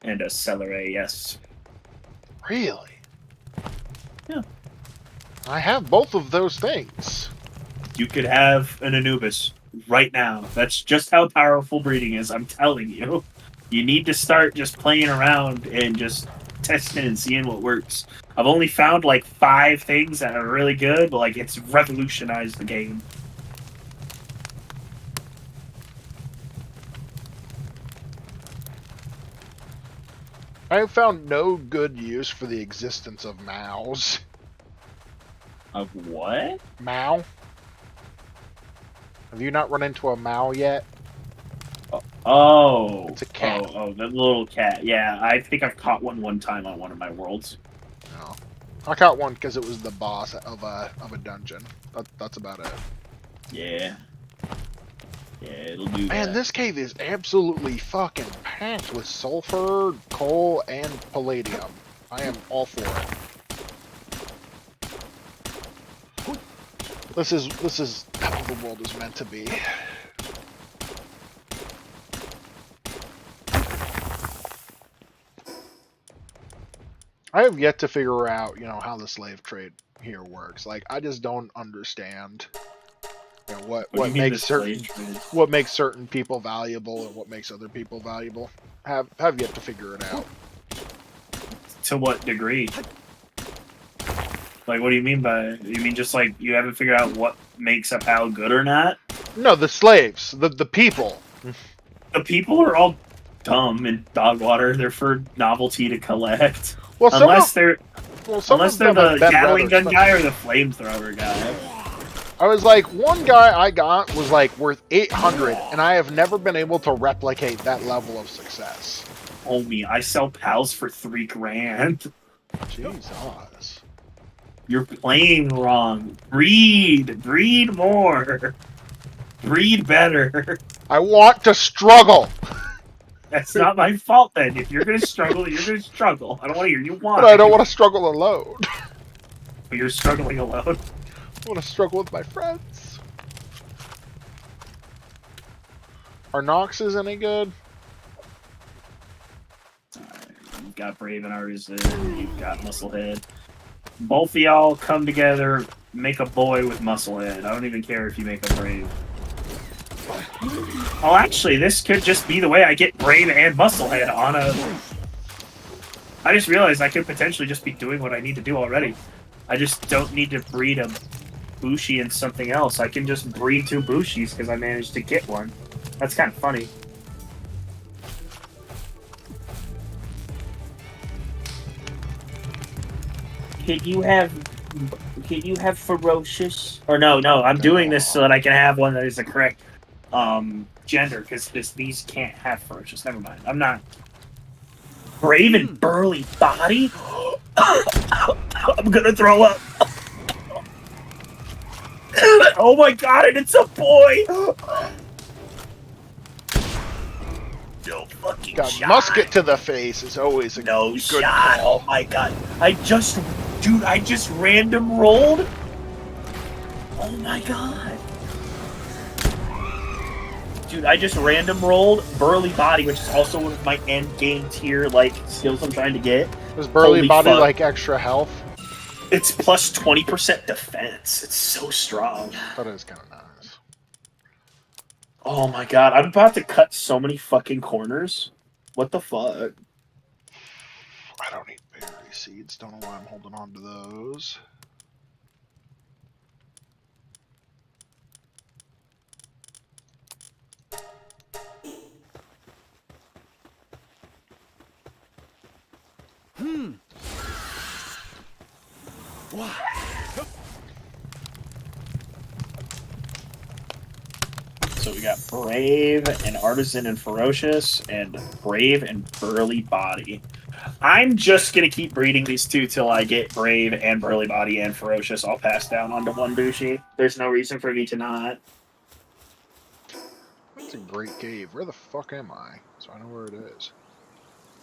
And a Celeray, yes. Really? Yeah. I have both of those things. You could have an Anubis right now. That's just how powerful breeding is, I'm telling you. You need to start just playing around and just testing and seeing what works. I've only found like 5 things that are really good, but like it's revolutionized the game. I have found no good use for the existence of mows. Of what? Mow? Have you not run into a mow yet? Oh. It's a cat. Oh, the little cat. Yeah, I think I've caught one time on one of my worlds. No. I caught one because it was the boss of a dungeon. That's about it. Yeah. Yeah, it'll do Man, that. this cave is absolutely fucking packed with sulfur, coal, and palladium. I am all for it. This is how the world is meant to be. I have yet to figure out, how the slave trade here works. Like, I just don't understand, What do you what mean makes the slave certain trade? what makes certain people valuable and what makes other people valuable. Have yet to figure it out. To what degree? Like, what do you mean by? You mean just like you haven't figured out what makes a pal good or not? No, the slaves, the people. The people are all dumb in dog water. They're for novelty to collect. Well, Unless they're some of them have the been Gatling rather gun expensive. guy or the flamethrower guy. I was like, one guy I got was like worth 800, and I have never been able to replicate that level of success. Homie, I sell pals for $3 grand. Jesus. You're playing wrong. Breed more. Breed better. I want to struggle, That's not my fault then. If you're gonna struggle, you're gonna struggle. I don't want to hear you whine. but I don't want to struggle alone. But you're struggling alone. I want to struggle with my friends. Are Noxes any good? You've got Brave and Artisan. You've got Musclehead. Both of y'all come together, make a boy with Musclehead. I don't even care if you make a Brave. Oh, actually, this could just be the way I get Brave and Musclehead on a... I just realized I could potentially just be doing what I need to do already. I just don't need to breed a Bushi and something else. I can just breed 2 Bushis because I managed to get one. That's kind of funny. Can you have ferocious? Or no, I'm doing this so that I can have one that is the correct gender, because these can't have ferocious. Never mind. I'm not. Brave and burly body? I'm gonna throw up. Oh my god, and it's a boy! No fucking God, shot. musket to the face is always a No good shot. call. Oh my god. I just random rolled. Oh my god. Dude, I just random rolled Burly Body, which is also one of my end game tier skills I'm trying to get. Does Burly Holy Body fuck. like extra health? It's plus 20% defense. It's so strong. That is kind of nice. Oh my god, I'm about to cut so many fucking corners. What the fuck? I don't need berry seeds. Don't know why I'm holding on to those. So we got Brave and Artisan and Ferocious and Brave and Burly Body. I'm just gonna keep breeding these 2 till I get Brave and Burly Body and Ferocious all passed down onto 1 Bushi. There's no reason for me to not. That's a great cave. Where the fuck am I? So I know where it is.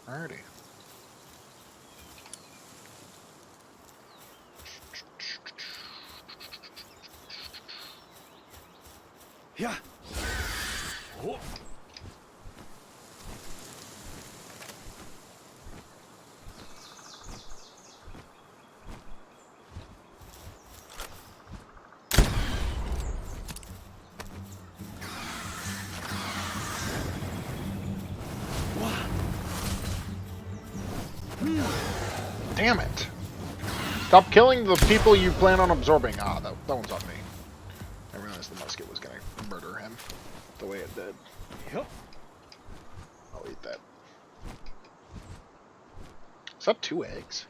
Alrighty. Yeah. Oh. Damn it! Stop killing the people you plan on absorbing. Ah, that one's on me. I realized the musket was gonna murder him the way it did. Yep. I'll eat that. Is that 2 eggs?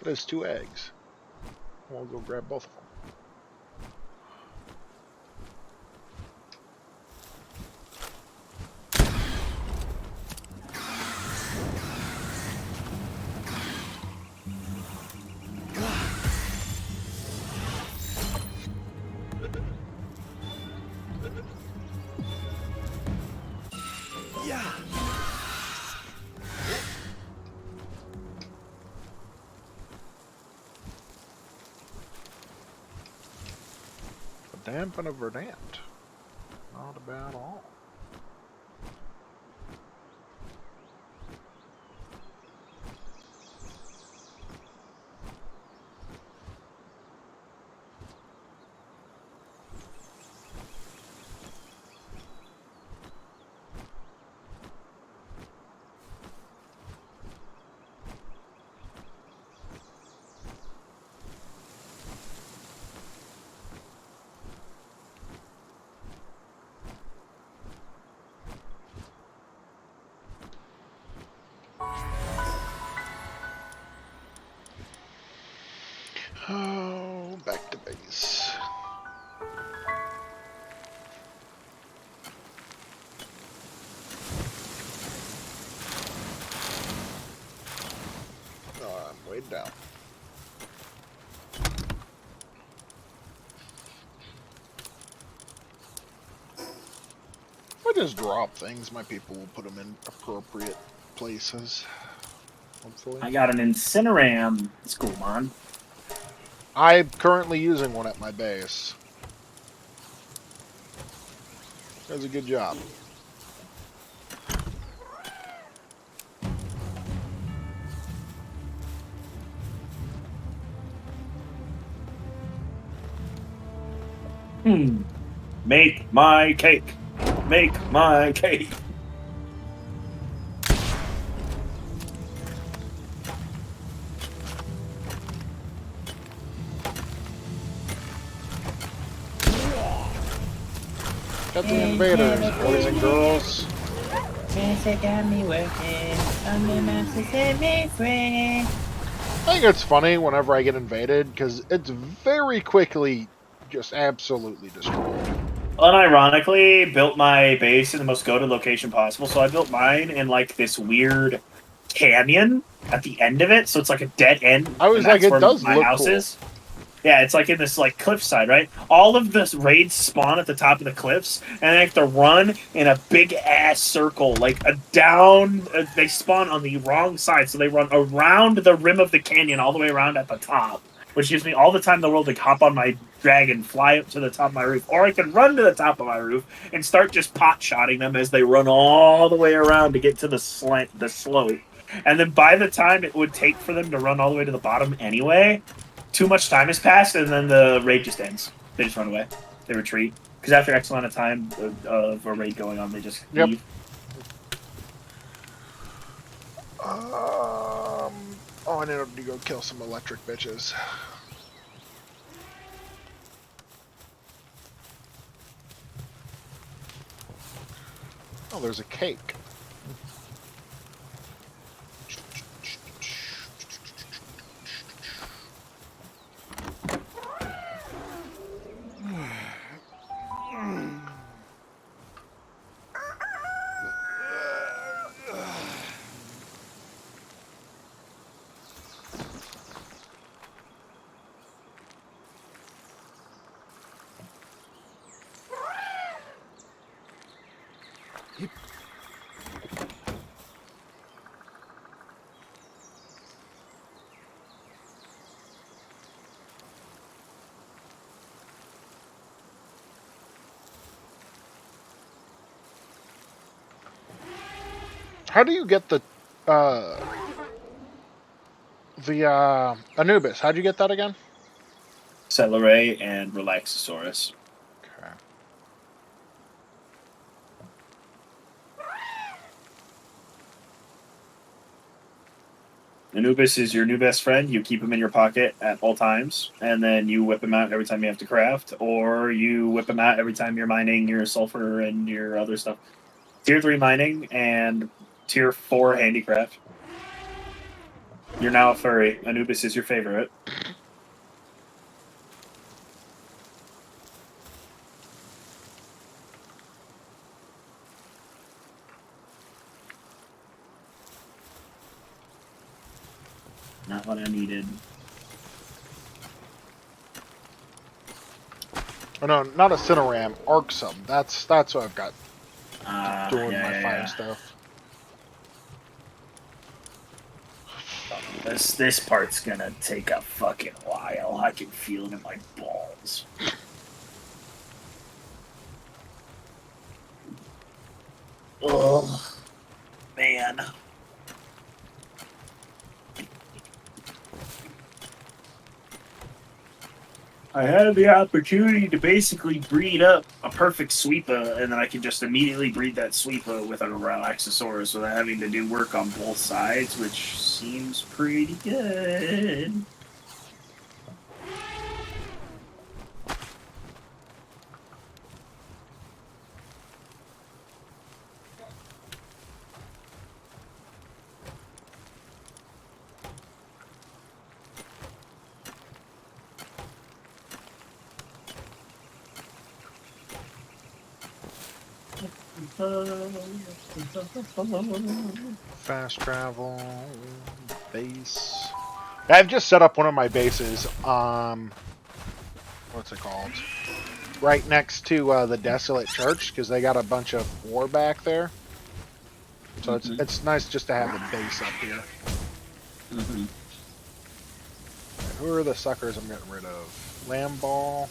It is 2 eggs. We'll go grab both of them. damp and a verdant. Not bad at all. Oh, back to base. Oh, I'm way down. If I just drop things, my people will put them in appropriate places. Hopefully. I got an Incineram. It's cool, man. I'm currently using one at my base. Does a good job. Make my cake. Make my cake. Got the invaders, boys and girls. Master got me working. I'm the master set me free. I think it's funny whenever I get invaded because it's very quickly just absolutely destroyed. Unironically, built my base in the most goated location possible. So I built mine in like this weird canyon at the end of it. So it's like a dead end. I was and like, that's it where does my look house cool. is. Yeah, it's like in this like cliffside, right? All of the raids spawn at the top of the cliffs, and they have to run in a big ass circle, like a down. They spawn on the wrong side, so they run around the rim of the canyon, all the way around at the top, which gives me all the time in the world to hop on my dragon, fly up to the top of my roof, or I can run to the top of my roof and start just pot shotting them as they run all the way around to get to the slope. And then by the time it would take for them to run all the way to the bottom anyway, too much time has passed, and then the raid just ends. They just run away. They retreat. Because after X amount of time of a raid going on, they just leave. Oh, I need to go kill some electric bitches. Oh, there's a cake. How do you get the Anubis? How'd you get that again? Celeray and Relaxosaurus. Okay. Anubis is your new best friend. You keep him in your pocket at all times, and then you whip him out every time you have to craft, or you whip him out every time you're mining your sulfur and your other stuff. Tier 3 mining and Tier 4 handicraft. You're now a furry. Anubis is your favorite. Not what I needed. Oh no, not a Cineram, Arcsum. That's what I've got doing yeah, my yeah, fire yeah. stuff. This part's gonna take a fucking while. I can feel it in my balls. Oh, man. I had the opportunity to basically breed up a perfect sweeper, and then I could just immediately breed that sweeper with a Relaxosaurus without having to do work on both sides, which seems pretty good. Fast travel base. I've just set up one of my bases. What's it called? Right next to the Desolate Church, because they got a bunch of war back there. So it's nice just to have the base up here. Mm-hmm. Who are the suckers I'm getting rid of? Lamb Ball.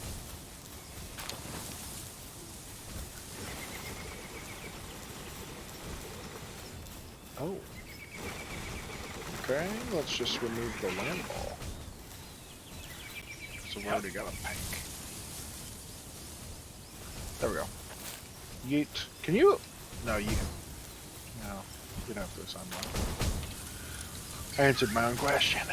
Oh. Okay, let's just remove the Lamb Ball. So we already got a pink. There we go. Yeet. Can you? No, you. No, you'd have to assign one. I answered my own question.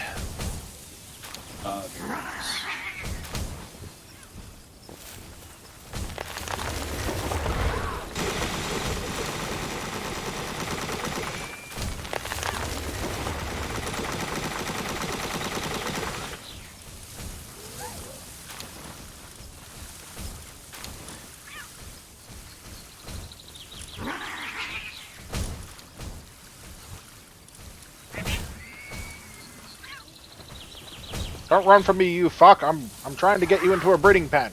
Don't run from me, you fuck! I'm trying to get you into a breeding pen.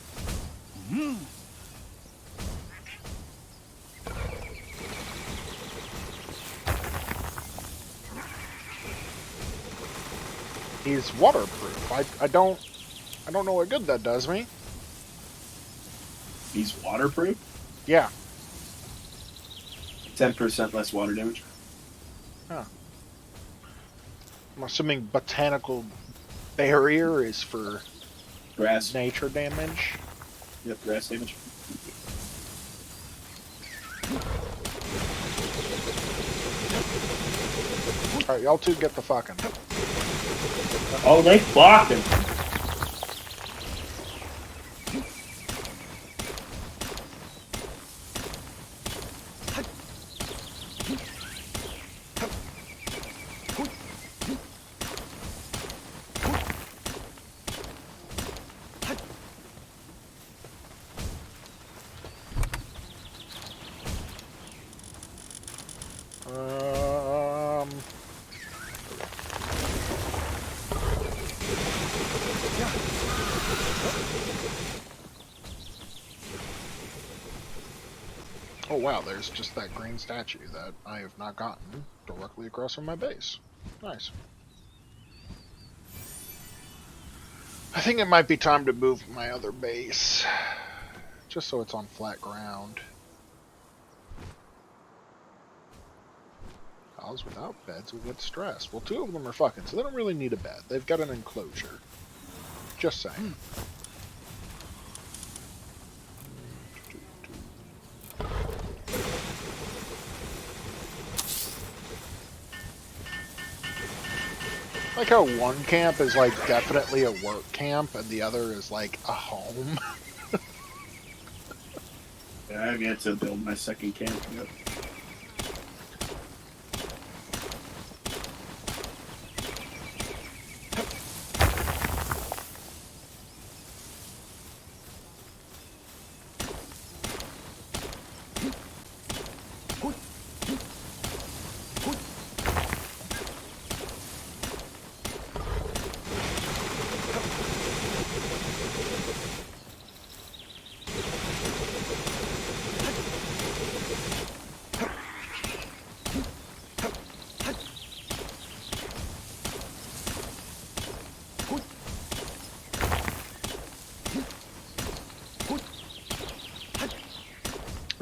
He's waterproof. I don't know what good that does me. He's waterproof? Yeah. 10% less water damage. Huh. I'm assuming botanical barrier is for Grass. nature damage. Yep, grass damage. Alright, y'all two get the fucking. Oh, they blocked him. Oh wow, there's just that green statue that I have not gotten directly across from my base. Nice. I think it might be time to move my other base. Just so it's on flat ground. Cows without beds will get stressed. Well, two of them are fucking, so they don't really need a bed. They've got an enclosure. Just saying. Like how one camp is like definitely a work camp and the other is like a home. Yeah, I have yet to build my second camp yet.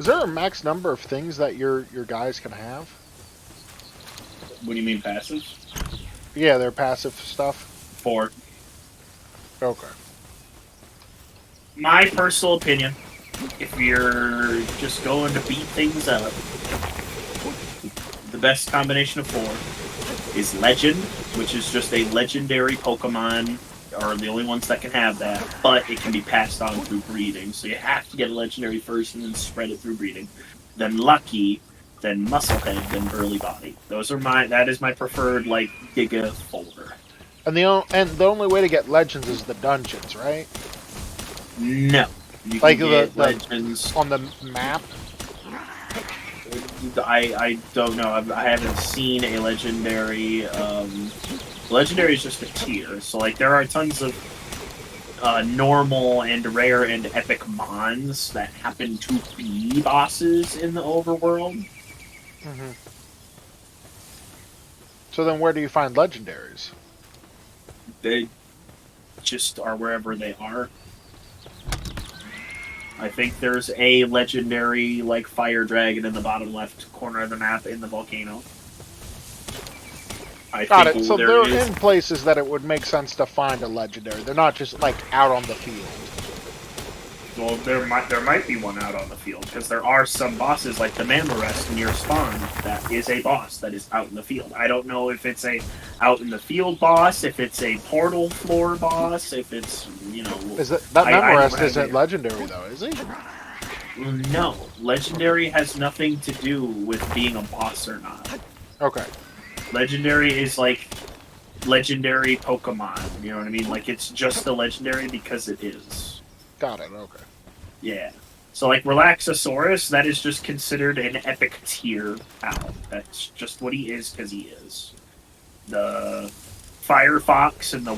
there a max number of things that your guys can have? What do you mean passive? Yeah, their passive stuff. 4. Okay. My personal opinion, if you're just going to beat things up, the best combination of 4 is Legend, which is just a legendary Pokemon, are the only ones that can have that, but it can be passed on through breeding. So you have to get a legendary first and then spread it through breeding. Then Lucky, then Musclehead, then Early Body. That is my preferred, like, Giga 4. And the only way to get legends is the dungeons, right? No. You Like can get Legends on the map. I don't know. I haven't seen a legendary. Legendary is just a tier. So like there are tons of normal and rare and epic mons that happen to be bosses in the overworld. Mm-hmm. So then, where do you find legendaries? They just are wherever they are. I think there's a legendary, like, fire dragon in the bottom left corner of the map in the volcano. Got it. So they're in places that it would make sense to find a legendary. They're not just, like, out on the field. Well, there might be one out on the field, because there are some bosses, like the Mamorest near spawn, that is a boss that is out in the field. I don't know if it's a out in the field boss, if it's a portal floor boss, if it's, you know... Is that Mamorest isn't legendary, though, is he? No. Legendary has nothing to do with being a boss or not. Okay. Legendary is, like, legendary Pokemon, you know what I mean? Like, it's just a legendary because it is. Got it, okay. Yeah. So, like, Relaxosaurus, that is just considered an epic tier owl. That's just what he is because he is. The Firefox and the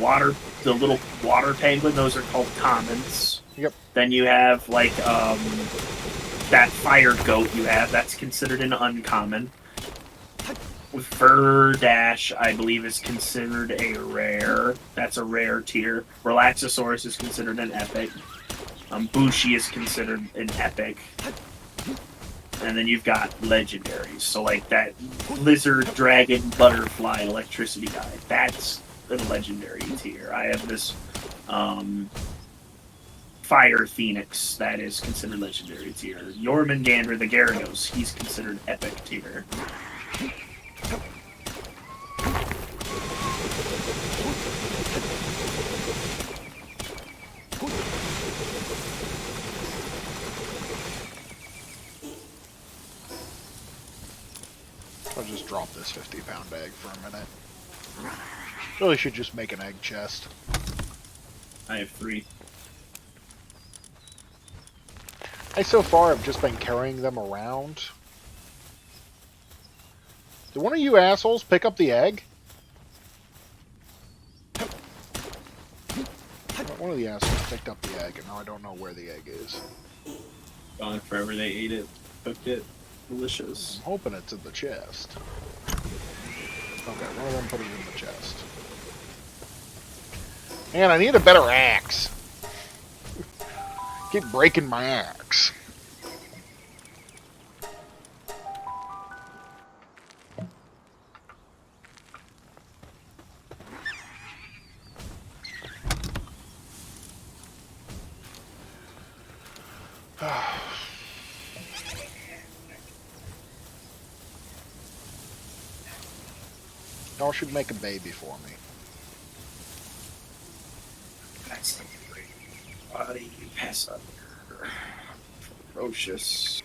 little water penguin, those are called commons. Yep. Then you have, like, that fire goat you have, that's considered an uncommon. Verdash, I believe, is considered a rare. That's a rare tier. Relaxosaurus is considered an epic. Bushi is considered an epic. And then you've got legendaries. So, like, that lizard, dragon, butterfly, electricity guy. That's a legendary tier. I have this fire phoenix that is considered legendary tier. Jormungandr the Gyarados, he's considered epic tier. I'll just drop this 50-pound egg for a minute. Really should just make an egg chest. I have 3. I so far have just been carrying them around. Did one of you assholes pick up the egg? One of the assholes picked up the egg, and now I don't know where the egg is. Gone forever, they ate it, cooked it. Delicious. I'm hoping it's in the chest. Okay, one of them put it in the chest. Man, I need a better axe. Keep breaking my axe. Y'all should make a baby for me. That's the great body. Pass up. Ferocious.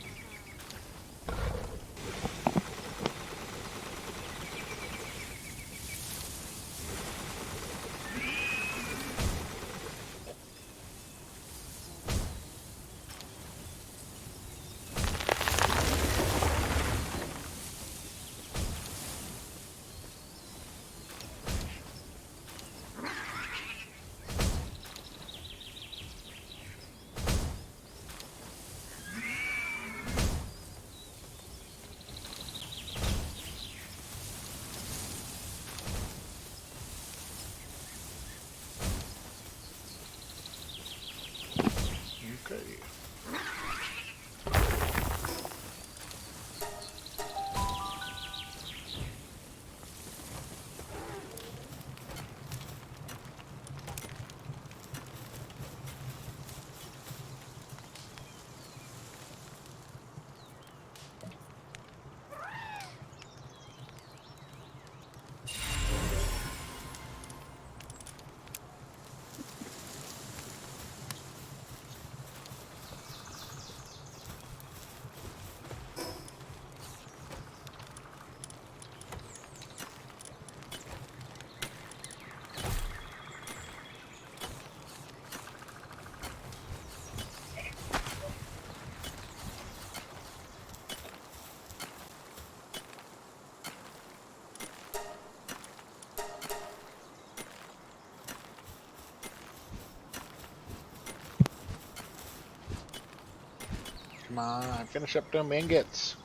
Come on, finish up them ingots.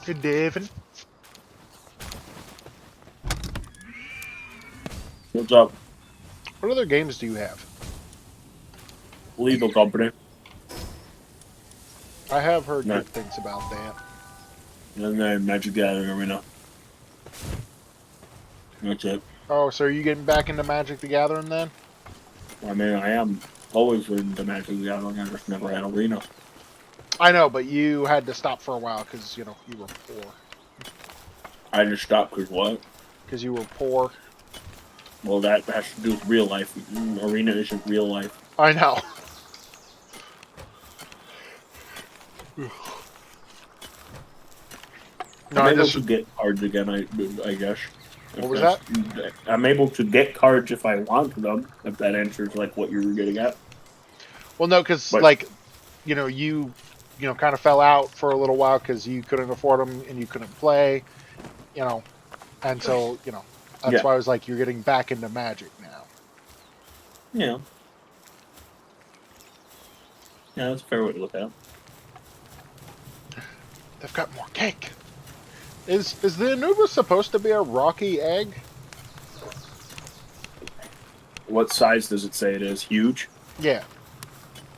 Good Devin. What's up? What other games do you have? Legal company. I have heard No. good things about that. And then Magic Gathering Arena. That's it. Oh, so are you getting back into Magic the Gathering then? I mean, I am always into Magic Gathering. I just never had Arena. I know, but you had to stop for a while because, you know, you were poor. I just stopped because what? Because you were poor. Well, that has to do with real life. Arena isn't real life. I know. No, I'm I able just... to get cards again, I guess. What was that? I'm able to get cards if I want them, if that answers like what you were getting at. Well, no, because, But like, you kind of fell out for a little while because you couldn't afford them and you couldn't play, and so, that's yeah, why I was like, you're getting back into Magic now. yeah, yeah, that's a fair way to look at it. They've got more cake. Is the Anubis supposed to be a rocky egg? What size does it say it is? Huge? Yeah,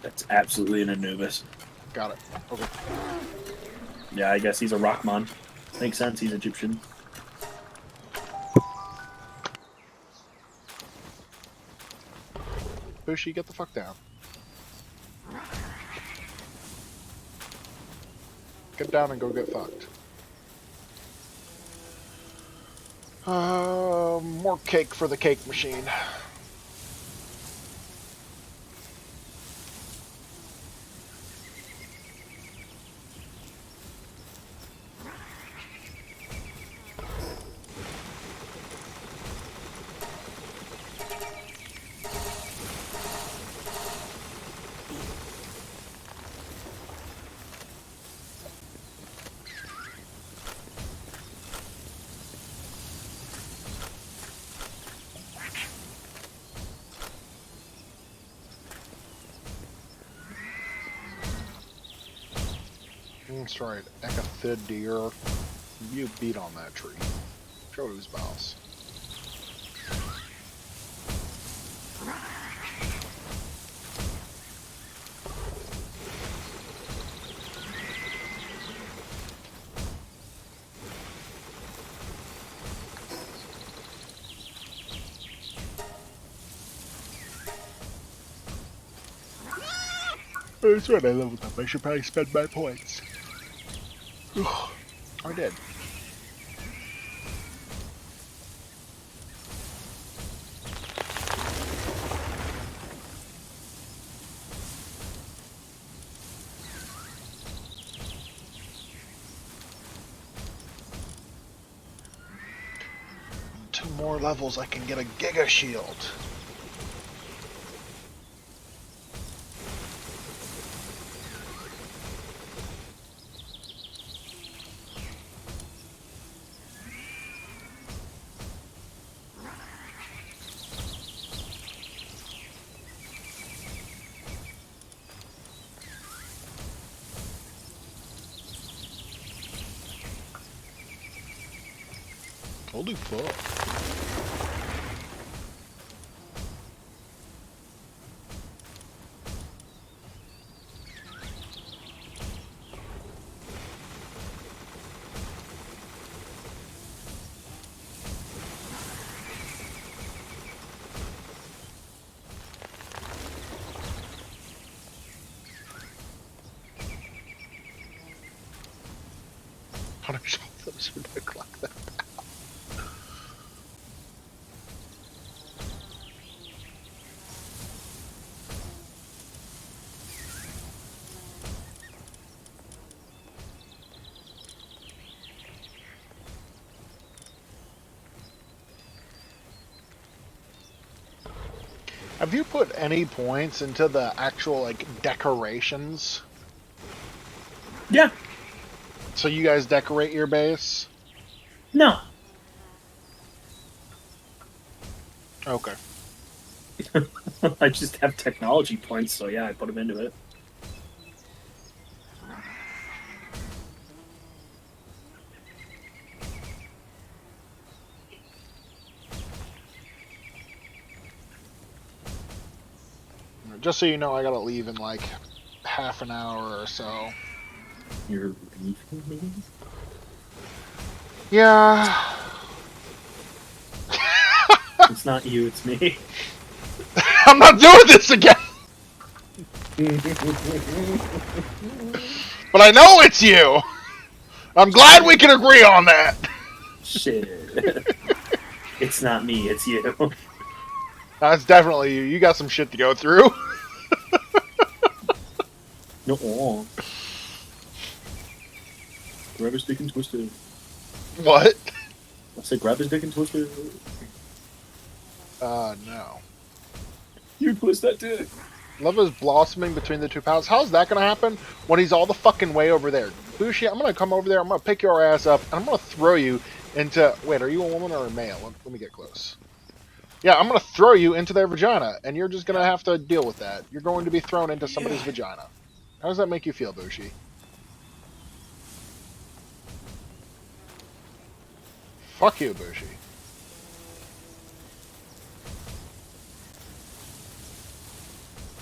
That's absolutely an Anubis. got it. Okay. Yeah, I guess he's a Rockmon. Makes sense, he's Egyptian. Bushi, get the fuck down. Get down and go get fucked. More cake for the cake machine. That's right, Ecothidir. You beat on that tree. Show who's boss. That's right, I leveled up. I should probably spend my points. I did. Two more levels, I can get a Giga Shield. Holy fuck. Should I collect that? Have you put any points into the actual, like, decorations? Yeah. So you guys decorate your base? No. Okay. I just have technology points, so yeah, I put them into it. Just so you know, I gotta leave in, like, half an hour or so. You're leaving me? Yeah. It's not you, it's me. I'm not doing this again! But I know it's you! I'm glad we can agree on that! Shit. It's not me, it's you. That's definitely you. You got some shit to go through. No. Grab his dick and twist it. What? I said grab his dick and twist it. No. You twist that dick. Love is blossoming between the two pals. How's that gonna happen when he's all the fucking way over there? Bushi, I'm gonna come over there, I'm gonna pick your ass up, and I'm gonna throw you into... Wait, are you a woman or a male? Let me get close. Yeah, I'm gonna throw you into their vagina, and you're just gonna have to deal with that. You're going to be thrown into somebody's vagina. How does that make you feel, Bushi? Fuck you, Bushi.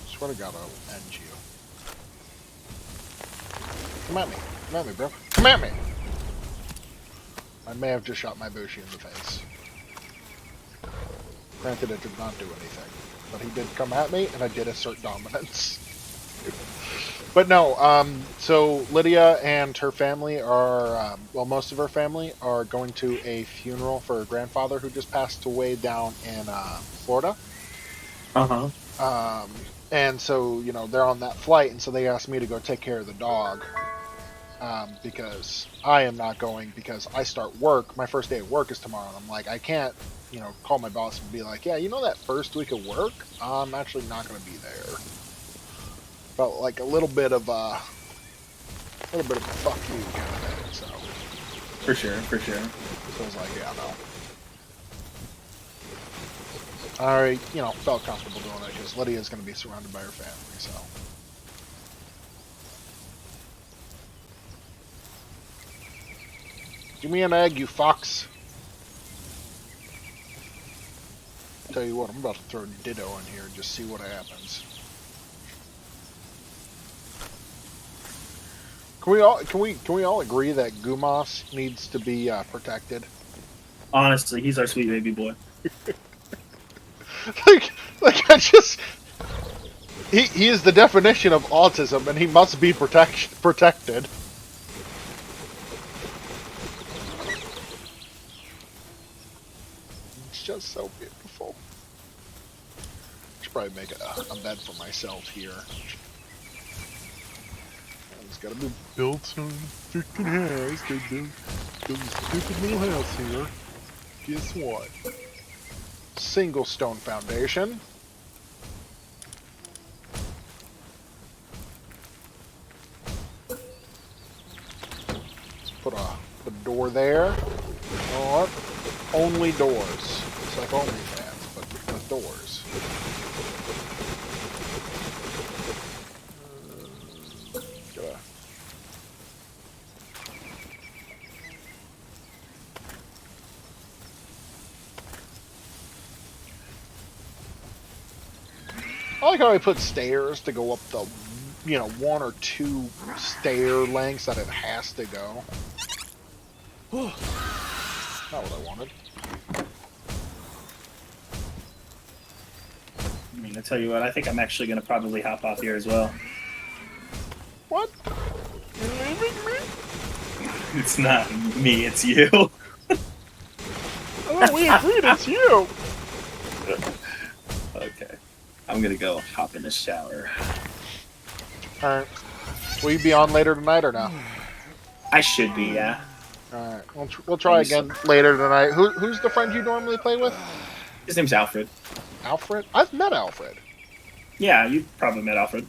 Swear to God, I'll end you. Come at me. Come at me, bro. Come at me! I may have just shot my Bushi in the face. Granted, it did not do anything. But he did come at me, and I did assert dominance. But no, so Lydia and her family are, well, most of her family are going to a funeral for her grandfather who just passed away down in Florida. Uh-huh. And so, you know, they're on that flight, and so they asked me to go take care of the dog. Because I am not going, because I start work, my first day of work is tomorrow, and I'm like, I can't, you know, call my boss and be like, yeah, you know that first week of work? I'm actually not going to be there. Felt like a little bit of a fuck you kind of thing, so. For sure, for sure. So I was like, yeah, no. I, you know, felt comfortable doing it, because Lydia's going to be surrounded by her family, so. Give me an egg, you fox. Tell you what, I'm about to throw Ditto in here and just see what happens. Can we all agree that Gumas needs to be protected? Honestly, he's our sweet baby boy. like I just he is the definition of autism, and he must be protected. It's just so beautiful. Should probably make a bed for myself here. It's gotta be built on freaking house. They build a stupid little house here. Guess what? Single stone foundation. Let's put a door there. Or only doors. It's like OnlyFans, but with doors. Gotta... I like how I put stairs to go up the, you know, one or two stair lengths that it has to go. Not what I wanted. I mean, I tell you what, I think I'm actually going to probably hop off here as well. What? You're leaving me? It's not me, it's you. Oh, we agreed it's you. Okay. I'm gonna go hop in the shower. All right. Will you be on later tonight or no? I should be, yeah. All right. We'll try again later tonight. Who's the friend you normally play with? His name's Alfred. Alfred? I've met Alfred. Yeah, you probably met Alfred.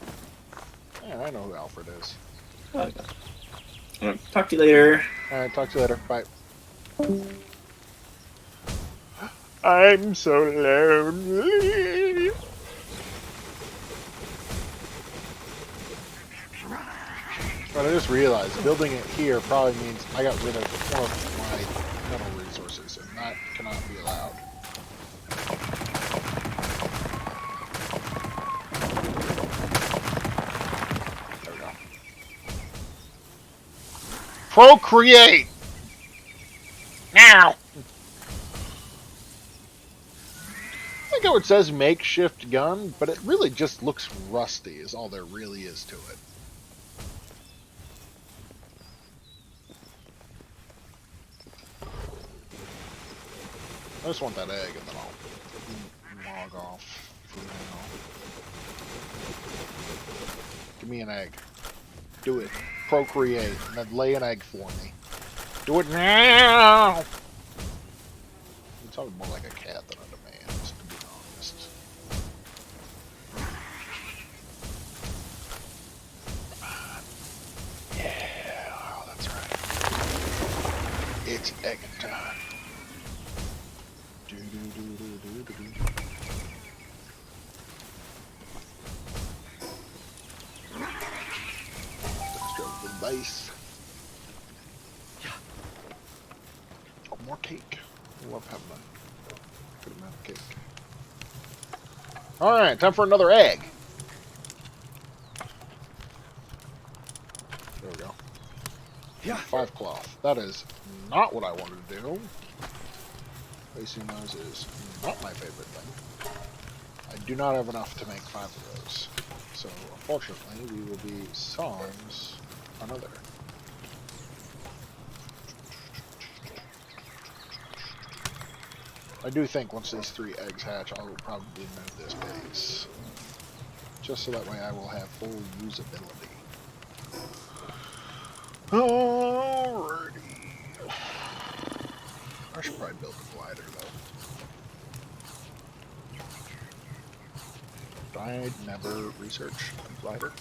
Yeah, I know who Alfred is. Talk to you later. All right. Talk to you later. Bye. I'm so lonely. But I just realized building it here probably means I got rid of one of my metal resources, and that cannot be allowed. There we go. Procreate! Now! I think how it says makeshift gun, but it really just looks rusty is all there really is to it. I just want that egg and then I'll log off for now. Give me an egg. Do it. Procreate. And then lay an egg for me. Do it now! It's probably more like a cat than a demand, to be honest. Yeah, oh, that's right. It's egg time. Let's go to the base. Oh, more cake. I love having a good amount of cake. Alright, time for another egg. There we go. Yeah. 5 cloth. That is not what I wanted to do. Placing those is not my favorite thing. I do not have enough to make 5 of those. So, unfortunately, we will be sans another. I do think once these 3 eggs hatch, I will probably move this base. Just so that way I will have full usability. Alrighty. I should probably build a glider though. I never researched a glider.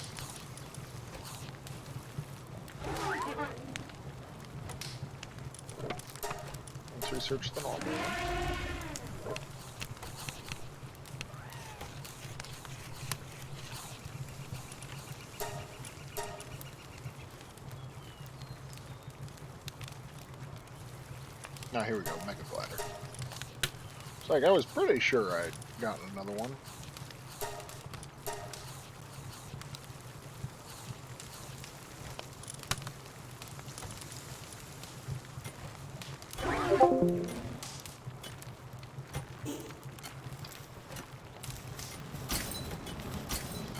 Let's research the normal one. Now here we go, Mega Glider. It's like I was pretty sure I'd gotten another one.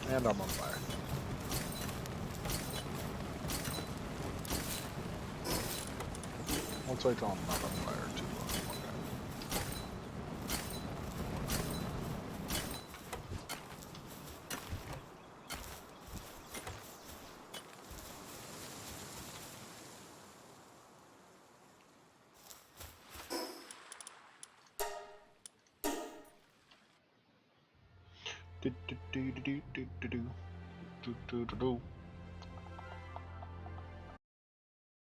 And I'm on fire. Let's wait till I'm not on fire too long. Do do do do do do do do do do do.